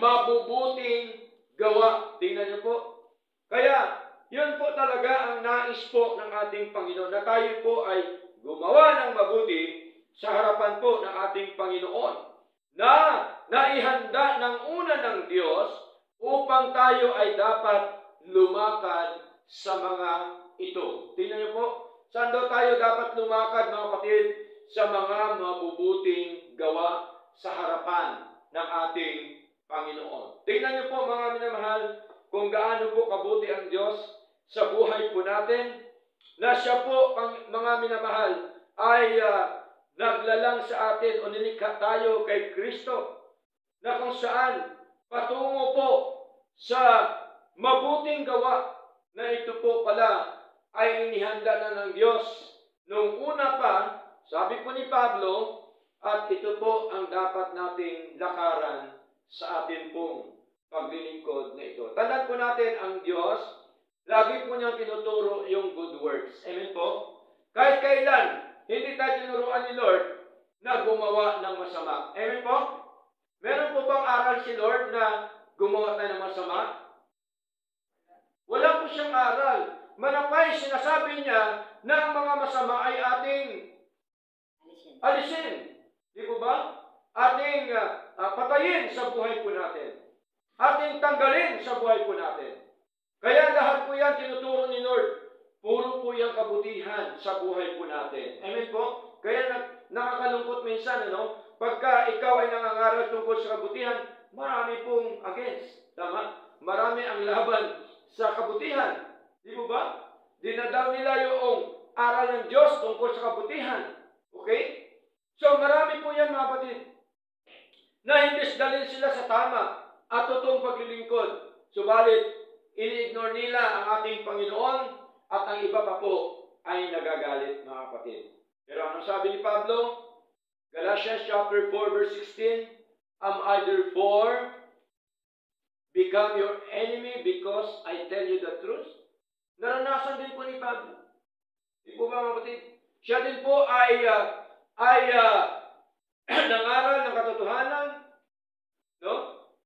mabubuting gawa. Tingnan niyo po. Kaya, yun po talaga ang nais po ng ating Panginoon, na tayo po ay gumawa ng mabuti sa harapan po ng ating Panginoon, na naihanda ng una ng Diyos upang tayo ay dapat lumakad sa mga ito. Tingnan niyo po, saan daw tayo dapat lumakad, mga kapatid? Sa mga mabubuting gawa sa harapan ng ating Panginoon. Tingnan niyo po, mga minamahal, kung gaano po kabuti ang Diyos sa buhay po natin, na siya po, mga minamahal, ay naglalang sa atin o nilikha tayo kay Kristo, na kung saan patungo po sa mabuting gawa, na ito po pala ay inihanda na ng Diyos nung una pa, sabi po ni Pablo, at ito po ang dapat nating lakaran sa atin pong paglilingkod na ito. Tandaan po natin, ang Diyos, lagi po niyang tinuturo yung good works. Amen po? Kahit kailan, hindi tayo tinuruan ni Lord na gumawa ng masama. Amen po? Meron po bang aral si Lord na gumawa tayo ng masama? Wala po siyang aral. Manapay, sinasabi niya na ang mga masama ay ating alisin. Di po ba? Ating patayin sa buhay po natin. Ating tanggalin sa buhay po natin. Kaya lahat po yan tinuturo ni Lord. Puro po yung kabutihan sa buhay po natin. Amen po? Kaya nakakalungkot minsan, ano? Pagka ikaw ay nangangaral tungkol sa kabutihan, marami pong against. Tama? Marami ang laban sa kabutihan. Di po ba? Dinadaw nila yung aral ng Diyos tungkol sa kabutihan. Okay? So marami po yan, mga kapatid, na imbes dalhin sila sa tama at totoong paglilingkod. Subalit, ini-ignore nila ang ating Panginoon at ang iba pa po ay nagagalit, mga kapatid. Pero anong sabi ni Pablo? Galatians chapter 4 verse 16, am I therefore become your enemy because I tell you the truth? Naranasan din po ni Pablo. Di po ba, mga kapatid? Siya din po ay nangaral ng katotohanan, no?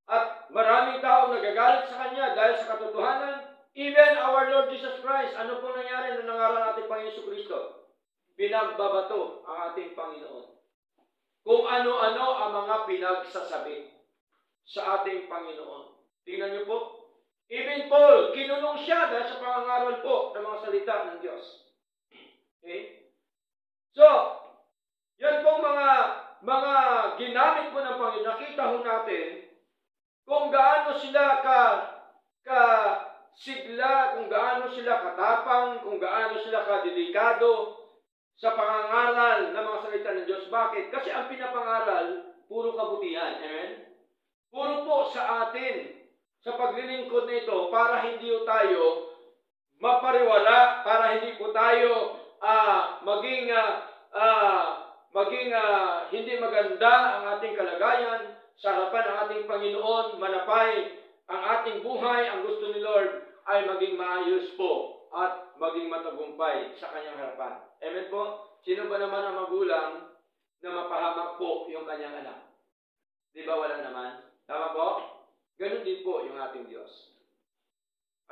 At maraming tao nagagalit sa kanya dahil sa katotohanan. Even our Lord Jesus Christ, ano po nangyari nung nangaral natin Panginoon Kristo? Pinagbabato ang ating Panginoon. Kung ano-ano ang mga pinagsasabi sa ating Panginoon. Tingnan niyo po. Even Paul, kinulong siya dahil sa pangangaral po ng mga salita ng Diyos. Okay? makita ho natin kung gaano sila sigla, kung gaano sila katapang, kung gaano sila kadelikado sa pangangaral ng mga salita ng Diyos. Bakit? Kasi ang pinapangaral, puro kabutihan. Amen? Puro po sa atin, sa paglilingkod nito, para hindi tayo mapariwala, para hindi po tayo maging hindi maganda ang ating kalagayan sa harapan ng ating Panginoon, manapay ang ating buhay, ang gusto ni Lord ay maging maayos po at maging matagumpay sa kanyang harapan. Amen po? Sino ba naman ang magulang na mapahamak po yung kanyang anak? Di ba wala naman? Tama po? Ganun din po yung ating Diyos.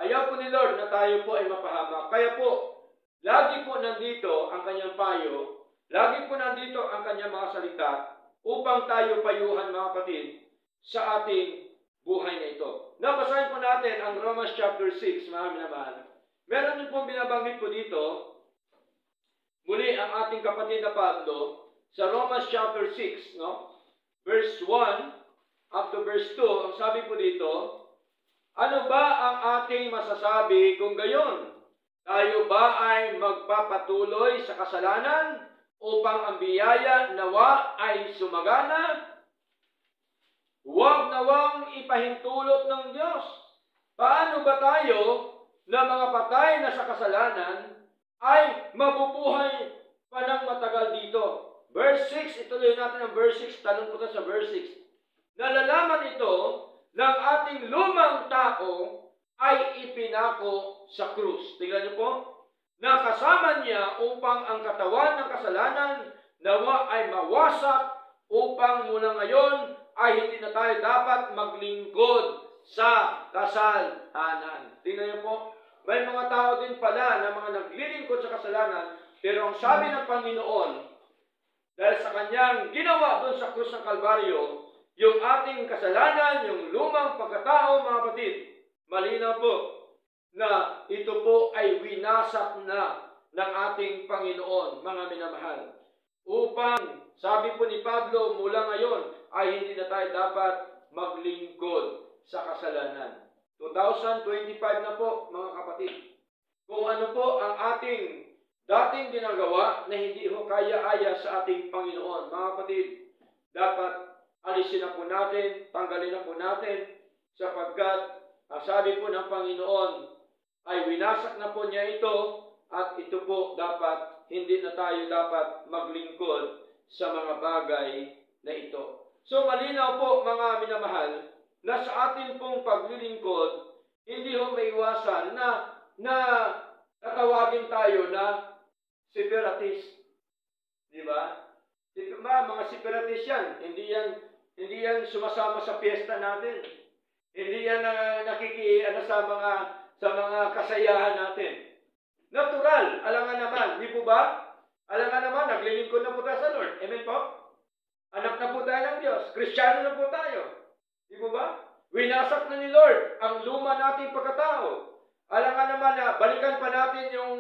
Ayaw po ni Lord na tayo po ay mapahamak. Kaya po, lagi po nandito ang kanyang payo, lagi po nandito ang kanyang mga salita upang tayo payuhan, mga kapatid, sa ating buhay na ito. Nabasahin po natin ang Romans chapter 6, mga minamahal. Meron din pong binabanggit po dito, muli ang ating kapatid na Pablo, sa Romans chapter 6, no? Verse 1 up to verse 2, ang sabi po dito, ano ba ang ating masasabi kung gayon? Tayo ba ay magpapatuloy sa kasalanan upang ang biyaya nawa ay sumagana? Huwag nawang ipahintulot ng Diyos. Paano ba tayo na mga patay na sa kasalanan ay mabubuhay pa ng matagal dito? Verse 6, ituloy natin ang verse 6, tanong ko sa verse 6. Nalalaman ito ng ating lumang tao ay ipinako sa krus. Tingnan niyo po, nakasama niya upang ang katawan ng kasalanan nawa ay mawasak upang mula ngayon ay hindi na tayo dapat maglingkod sa kasalanan. Tingnan niyo po, may mga tao din pala na mga naglilingkod sa kasalanan, pero ang sabi ng Panginoon, dahil sa kanyang ginawa doon sa krus ng Kalbaryo, yung ating kasalanan, yung lumang pagkatao, mga kapatid, malinaw po na ito po ay winasak na ng ating Panginoon, mga minamahal. Upang, sabi po ni Pablo, mula ngayon ay hindi na tayo dapat maglingkod sa kasalanan. 2025 na po, mga kapatid. Kung ano po ang ating dating ginagawa na hindi ho kaya-aya sa ating Panginoon, mga kapatid, dapat alisin na po natin, tanggalin na po natin, sapagkat ang sabi po ng Panginoon ay winasak na po niya ito at ito po dapat, hindi na tayo dapat maglingkod sa mga bagay na ito. So malinaw po, mga minamahal, na sa atin pong paglilingkod, hindi ho maiwasan na tatawagin tayo na separatist. Di ba? Mga separatist yan. Hindi yan sumasama sa piyesta natin. Hindi yan sa mga kasayahan natin. Natural, alangan naman. Di po ba? Alangan naman, naglilingkod na po tayo sa Lord. Amen po? Anak na po tayo ng Diyos. Kristiyano na po tayo. Di po ba? Winasak na ni Lord ang luma nating pagkatao. Alangan naman na balikan pa natin yung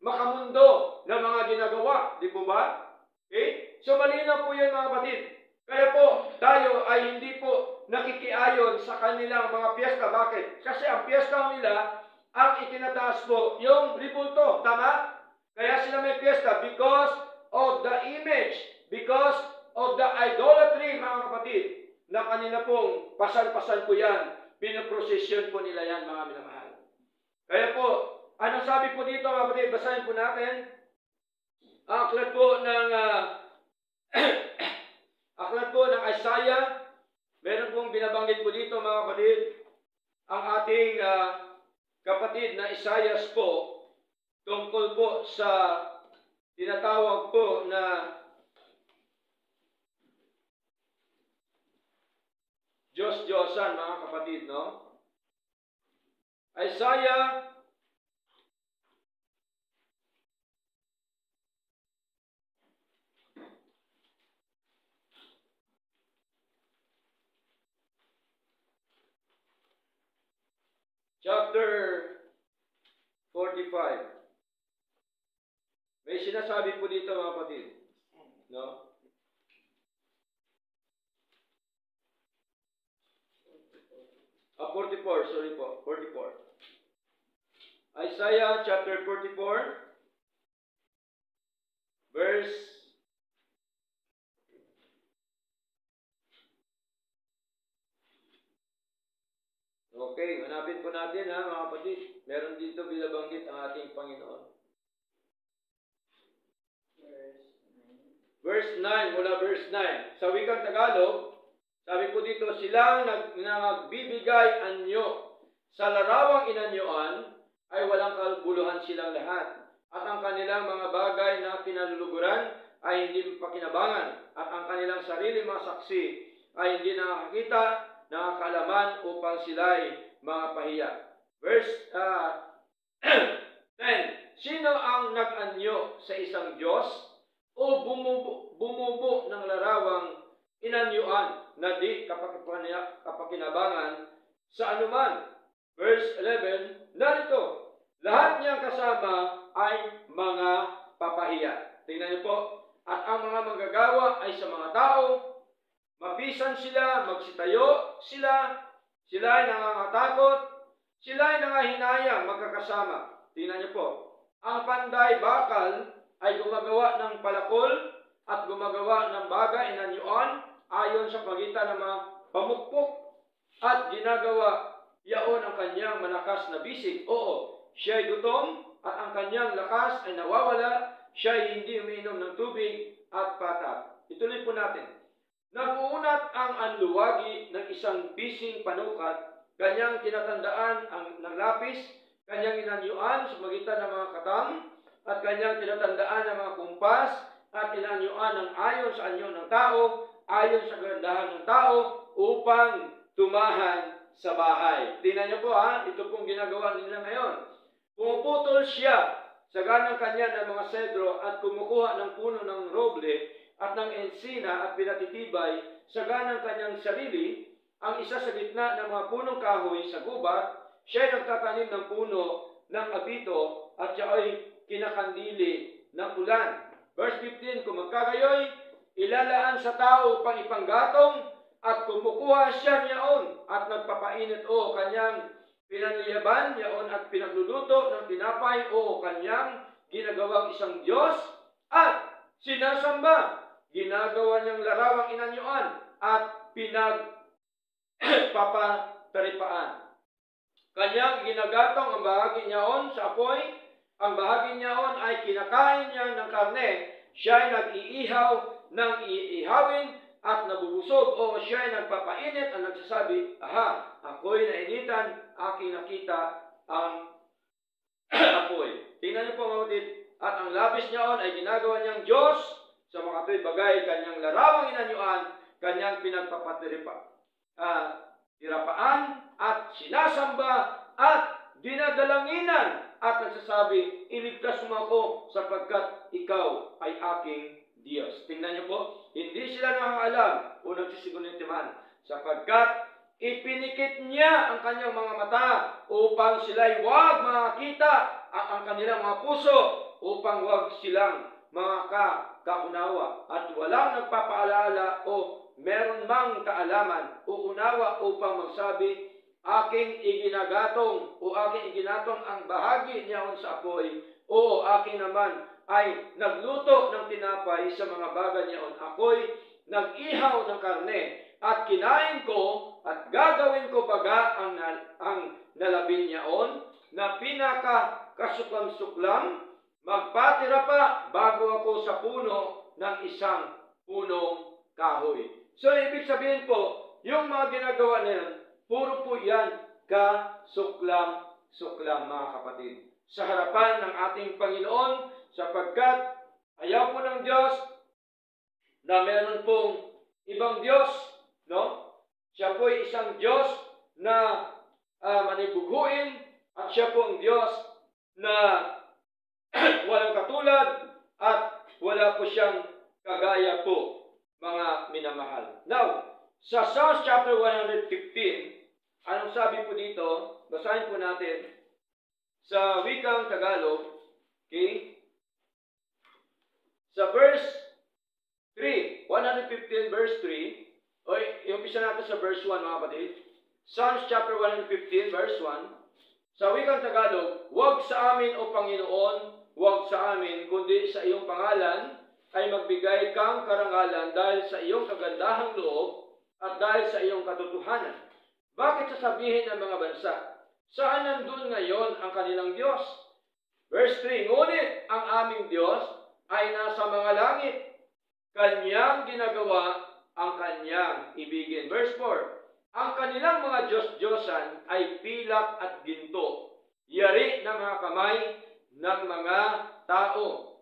makamundo na mga ginagawa. Di po ba? Okay? So malinaw po yun, mga kapatid. Kaya po, tayo ay hindi po nakikiayon sa kanilang mga piyesta. Bakit? Kasi ang piyesta nila, ang itinataas po, yung ribulto. Tama? Kaya sila may piyesta because of the image, because of the idolatry, mga kapatid, na kanina pong pasal-pasal po yan. Pinoprosesyon po nila yan, mga minamahal. Kaya po, anong sabi po dito, mga kapatid? Basahin po natin. Aklat po ng aklat po ng Isaiah. Meron pong binabanggit po dito, mga kapatid, ang ating kapatid na Isaiah po tungkol po sa tinatawag po na Diyos-Diyosan, mga kapatid, no? Isaiah chapter 45. May sinasabi po dito, mga kapatid, no? 44, sorry po, 44. Isaiah chapter 44, verse okay, hanapin po natin ha mga kapatid. Meron dito binabanggit ang ating Panginoon. Verse 9, mula verse 9. Sa wikang Tagalog, sabi po dito, silang nagbibigay anyo. Sa larawang inanyoan ay walang kabuluhan silang lahat. At ang kanilang mga bagay na kinaluluguran ay hindi pakinabangan. At ang kanilang sarili mga saksi ay hindi nakakita, nakakalaman upang sila'y mga pahiya. Verse 10. Sino ang nag-anyo sa isang Diyos o bumubo ng larawang inanyuan na di kapakinabangan sa anuman? Verse 11. Narito, lahat niyang kasama ay mga papahiya. Tingnan niyo po. At ang mga manggagawa ay sa mga tao, mapisan sila, magsitayo sila, sila ay nangangatakot, sila ay nangahinayang magkakasama. Tingnan niyo po. Ang panday bakal ay gumagawa ng palakol at gumagawa ng bagay inanyuan ayon sa pagitan ng mga pamukpok at ginagawa yaon ang kanyang malakas na bisig. Oo, siya ay gutom at ang kanyang lakas ay nawawala. Siya ay hindi umiinom ng tubig at patat. Ituloy po natin. Nag-uunat ang anluwagi ng isang bising panukat, kanyang tinatandaan ang lapis, kanyang inanyuan sa magitan ng mga katang, at kanyang tinatandaan ng mga kumpas, at inanyuan ng ayon sa anyo ng tao, ayon sa kagandahan ng tao, upang tumahan sa bahay. Tingnan niyo po ha, ito pong ginagawa nila ngayon. Pumuputol siya sa ganang kanya ng mga sedro at kumukuha ng puno ng roble at ng ensina at pinatitibay sa ganang kanyang sarili, ang isa sa gitna ng mga punong kahoy sa gubat, siya ay nagtatanim ng puno ng abito at siya ay kinakandili ng ulan. Verse 15, kung magkagayoy, ilalaan sa tao upang ipanggatong at kumukuha siya niyaon at nagpapainit o kanyang pinanliyaban yaon at pinagluluto ng tinapay o kanyang ginagawang isang Diyos at sinasamba. Ginagawa niyang larawang inanyuan at pinagpapataripaan. Kanyang ginagatong ang bahagi niyaon sa apoy. Ang bahagi niyaon ay kinakain niya ng karne. Siya ay nag-iihaw ng iihawin at nabubusog o siya ay nagpapainit at nagsasabi, aha, ako'y nainitan, aking nakita ang apoy. Tingnan niyo po mga kapatid, at ang labis niyaon ay ginagawa niyang Diyos sa mga katoy bagay, kanyang larawang inanyuan, kanyang pinagpapatirapaan at sinasamba at dinadalanginan at nagsasabi, iligtas mo ako sapagkat ikaw ay aking Diyos. Tingnan niyo po, hindi sila nakakaalam o nagsisigunitiman sapagkat ipinikit niya ang kanyang mga mata upang sila'y huwag makakita at ang kanilang mga puso upang huwag silang kaunawa at walang nagpapaalala o meron mang kaalaman o unawa upang magsabi, aking iginagatong o aking iginatong ang bahagi niyaon sa apoy o aking naman ay nagluto ng tinapay sa mga bagay niyaon. Ako'y nag-ihaw ng karne at kinain ko at gagawin ko baga ang nalabin niyaon na pinakasuklam-suklam, magpatira pa bago ako sa puno ng isang punong kahoy. So, ibig sabihin po, yung mga ginagawa na yan, puro po yan kasuklam-suklam mga kapatid. Sa harapan ng ating Panginoon, sapagkat ayaw po ng Diyos na meron pong ibang Diyos, no? Siya po ay isang Diyos na manibughuin at siya po ang Diyos na walang katulad at wala po siyang kagaya po, mga minamahal. Now, sa Psalms chapter 115, anong sabi po dito? Basahin po natin sa wikang Tagalog, okay? Sa verse 3, 115 verse 3, o umpisa natin sa verse 1 mga kapatid. Psalms chapter 115 verse 1. Sa wikang Tagalog, huwag sa amin o Panginoon, huwag sa amin, kundi sa iyong pangalan ay magbigay kang karangalan dahil sa iyong kagandahang loob at dahil sa iyong katotohanan. Bakit sasabihin ng mga bansa, saan nandun ngayon ang kanilang Diyos? Verse 3, ngunit ang aming Diyos ay nasa mga langit. Kanyang ginagawa ang kanyang ibigin. Verse 4, ang kanilang mga Diyos-Diyosan ay pilak at ginto, yari ng mga kamay ng mga tao.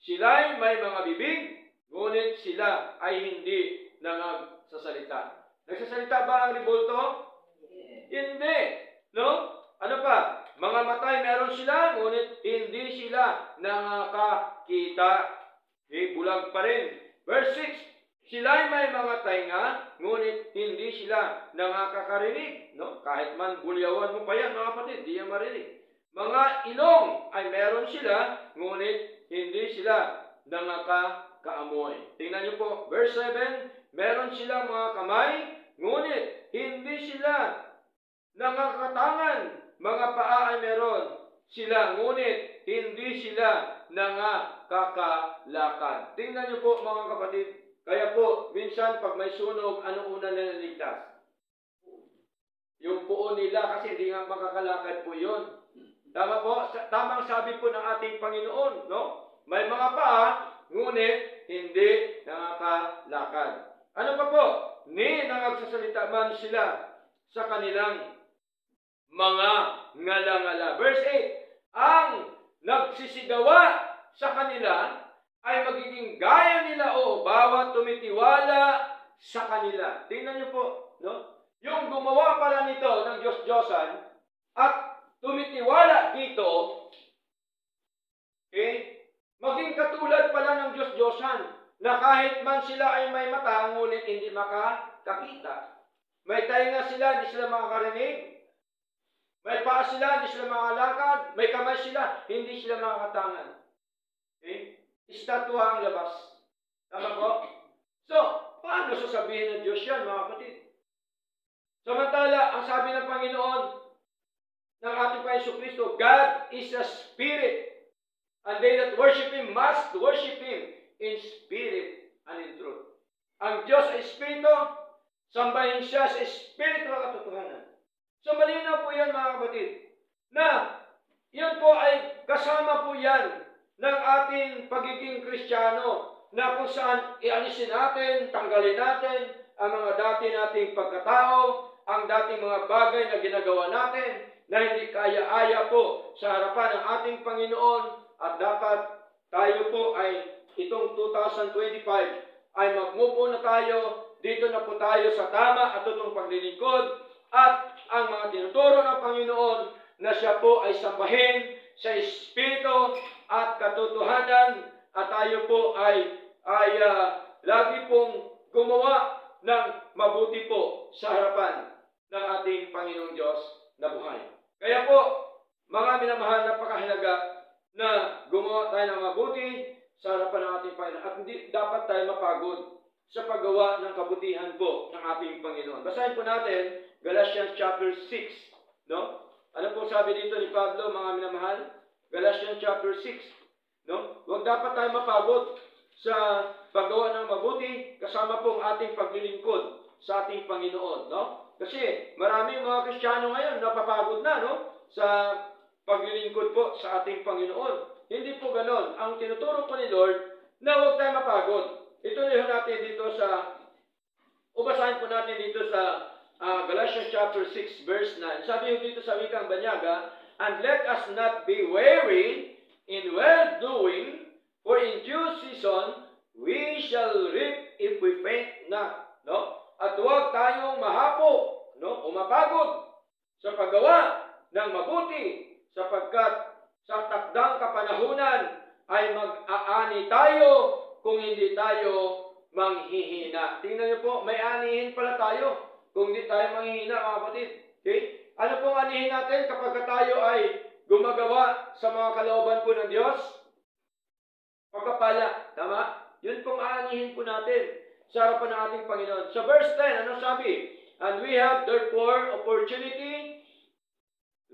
Sila'y may mga bibig, ngunit sila ay hindi nagsasalita. Nagsasalita ba ang ribulto? Hindi. No? Ano pa? Mga matay meron sila, ngunit hindi sila nakakita. Bulag pa rin. Verse 6, sila'y may mga tainga, ngunit hindi sila nakakarinig. No? Kahit man bulyawan mo pa yan, mga kapatid, di yan marinig. Mga ilong ay meron sila, ngunit hindi sila nakakaamoy. Tingnan niyo po, verse 7, meron silang mga kamay, ngunit hindi sila nakakatangan. Mga paa ay meron sila, ngunit hindi sila nakakalalakad. Tingnan niyo po, mga kapatid, kaya po, minsan pag may sunog, ano una na naligtas? Yung puo nila, kasi hindi nga makakalakad po yun. Tama po? Tamang sabi po ng ating Panginoon, no? May mga paa, ngunit hindi nakakalakad. Ano pa po? Ni nangagsasalita man sila sa kanilang mga ngala-ngala. Verse 8, ang nagsisigawa sa kanila ay magiging gaya nila o bawat tumitiwala sa kanila. Tingnan niyo po, no? Yung gumawa pala nito ng Diyos-Diyosan at tumitiwala dito, maging katulad pala ng Diyos-Diyosan na kahit man sila ay may mata, ngunit hindi makakakita. May tainga sila, hindi sila makakarinig. May paa sila, hindi sila makakalakad. May kamay sila, hindi sila makakatangan. Estatwa ang labas. Tama po? So, paano sasabihin ng Diyos yan, mga kapatid? Samantala, ang sabi ng Panginoon, ng ating Panginoon Kristo, God is a spirit, and they that worship Him must worship Him in spirit and in truth. Ang Diyos ay Espiritu, sambahin siya sa Espiritu at katotohanan. So, malinaw po yan, mga kapatid, na yan po ay kasama po yan ng ating pagiging Kristiyano, na kung saan ialisin natin, tanggalin natin ang mga dati nating pagkatao, ang dating mga bagay na ginagawa natin, na hindi kaya-aya po sa harapan ng ating Panginoon, at dapat tayo po ay itong 2025 ay mag-move on na tayo, dito na po tayo sa tama at totoong paglilingkod, at ang mga tinuturo ng Panginoon na siya po ay sambahin sa Espiritu at katotohanan, at tayo po ay lagi pong gumawa ng mabuti po sa harapan ng ating Panginoong Diyos na buhay. Kaya po, mga minamahal, napakahalaga na gumawa tayo ng mabuti sa harapan ng ating Panginoon, at hindi dapat tayo mapagod sa paggawa ng kabutihan po ng ating Panginoon. Basahin po natin Galatians chapter 6, no? Ano po sabi dito ni Pablo, mga minamahal? Galatians chapter 6, no? Huwag dapat tayo mapagod sa paggawa ng mabuti kasama po ang ating paglilingkod sa ating Panginoon, no? Kasi maraming mga Kristiyano ngayon napapagod na, no? Sa paglilingkod po sa ating Panginoon. Hindi po ganon. Ang tinuturo po ni Lord na huwag tayo mapagod. Ito natin dito sa, ubasahin po natin dito sa Galatians chapter 6 verse 9. Sabi dito sa wikang Banyaga, and let us not be weary in well-doing, for in due season we shall reap if we faint not. No? At huwag tayong mahapo, no? O mapagod sa paggawa ng mabuti, sapagkat sa takdang kapanahunan ay mag-aani tayo kung hindi tayo manghihina. Tingnan niyo po, may anihin pala tayo kung hindi tayo manghihina, mga kapatid. Okay? Ano pong anihin natin kapag tayo ay gumagawa sa mga kalooban po ng Diyos? Pagpapala. Tama? Yun pong aanihin po natin sa harapan ng ating Panginoon. Sa verse 10, ano sabi? and we have therefore opportunity,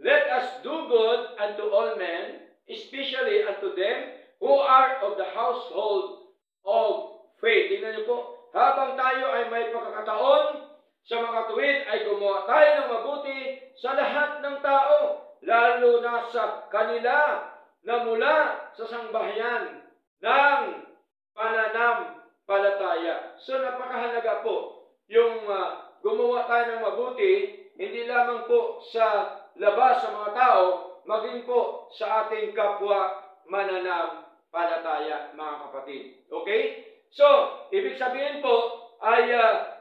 let us do good unto all men, especially unto them who are of the household of faith. Tingnan niyo po, habang tayo ay may pagkakataon sa mga tuwid ay gumawa tayo ng mabuti sa lahat ng tao, lalo na sa kanila na mula sa sangbahayan ng pananampalataya. So napakahalaga po yung gumawa tayo ng mabuti, hindi lamang po sa labas sa mga tao, maging po sa ating kapwa mananampalataya, mga kapatid. Okay? So, ibig sabihin po ay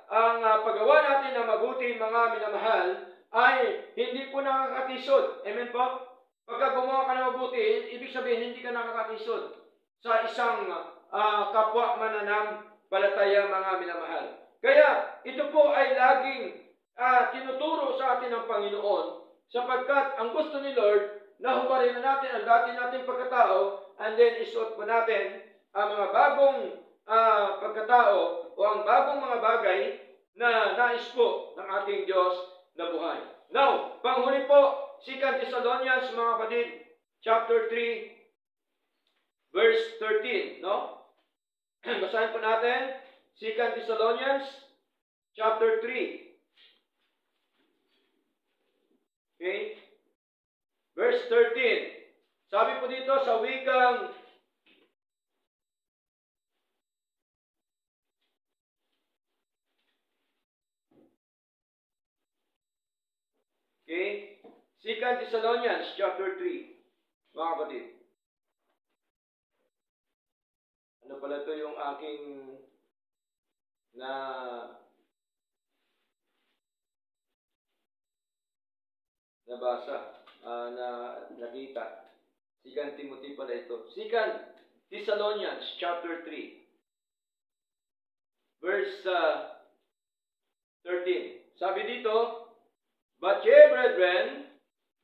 ang paggawa natin ng mabuti, mga minamahal, ay hindi po nakakatisod. Amen po? Pagka gumawa ka ng mabuti, ibig sabihin hindi ka nakakatisod sa isang kapwa mananampalataya, mga minamahal. Kaya ito po ay laging tinuturo sa atin ng Panginoon, sapagkat ang gusto ni Lord na hubarin na natin ang dati nating pagkatao, and then isuot po natin ang mga bagong pagkatao o ang bagong mga bagay na nais po ng ating Diyos na buhay. Now, panghuli po, 2 Thessalonians, mga kapatid, chapter 3, verse 13, no? Basahin po natin, 2 Thessalonians, chapter 3. Okay? Verse 13. Sabi po dito sa wikang Okay? 2 Thessalonians chapter 3. Mga kapatid. Ano pala ito yung aking nabasa, nakita. 2 Timothy pala ito. 2 Thessalonians chapter 3. Verse 13. Sabi dito, but ye, brethren,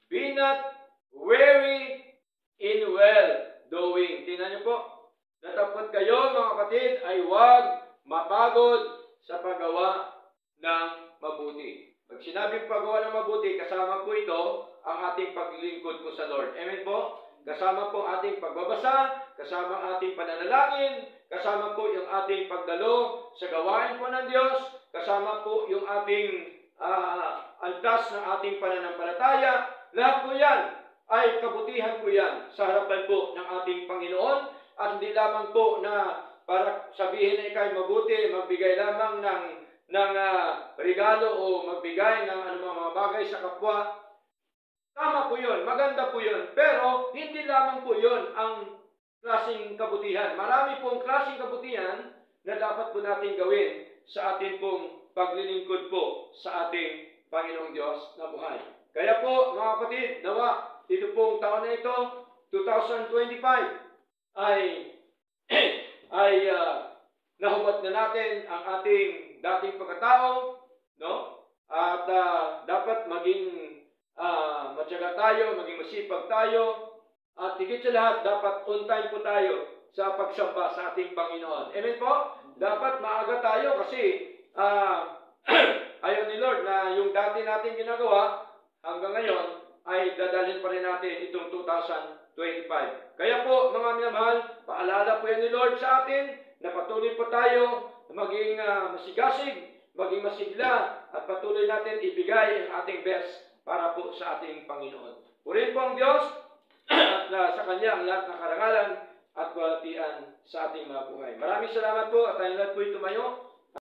be not weary in well-doing. Tingnan niyo po, datapot kayo, mga kapatid, ay huwag mapagod sa paggawa ng mabuti. Pag sinabing paggawa ng mabuti, kasama po ito ang ating paglilingkod po sa Lord. Amen po? Kasama po ating pagbabasa, kasama ang ating pananalangin, kasama po yung ating pagdalo sa gawain po ng Diyos, kasama po yung ating antas ng ating pananampalataya. Lahat po yan ay kabutihan po yan sa harapan po ng ating Panginoon, at hindi lamang po na para sabihin na ikay mabuti, magbigay lamang ng regalo o magbigay ng anumang mga bagay sa kapwa. Tama po yun, maganda po yun, pero hindi lamang po yun ang klaseng kabutihan. Marami pong klaseng kabutihan na dapat po natin gawin sa ating pong paglilingkod po sa ating Panginoong Diyos na buhay. Kaya po, mga kapatid, nawa, ito pong taon na ito, 2025, ay nahubad na natin ang ating dating pagkatao, no? At dapat maging matyaga tayo, maging masipag tayo, at higit sa lahat, dapat on time po tayo sa pagsamba sa ating Panginoon. Amen po? Dapat maaga tayo kasi ayaw ni Lord na yung dati natin ginagawa hanggang ngayon ay dadalhin pa rin natin itong 2025. Kaya po, mga minamahal, paalala po yan ni Lord sa atin na patuloy po tayo maging masigasig, maging masigla, at patuloy natin ibigay ang ating best para po sa ating Panginoon. Purihin po ang Diyos at sa Kanya ang lahat ng karangalan at kalatian sa ating mga buhay. Maraming salamat po at tayong lahat po tumayo.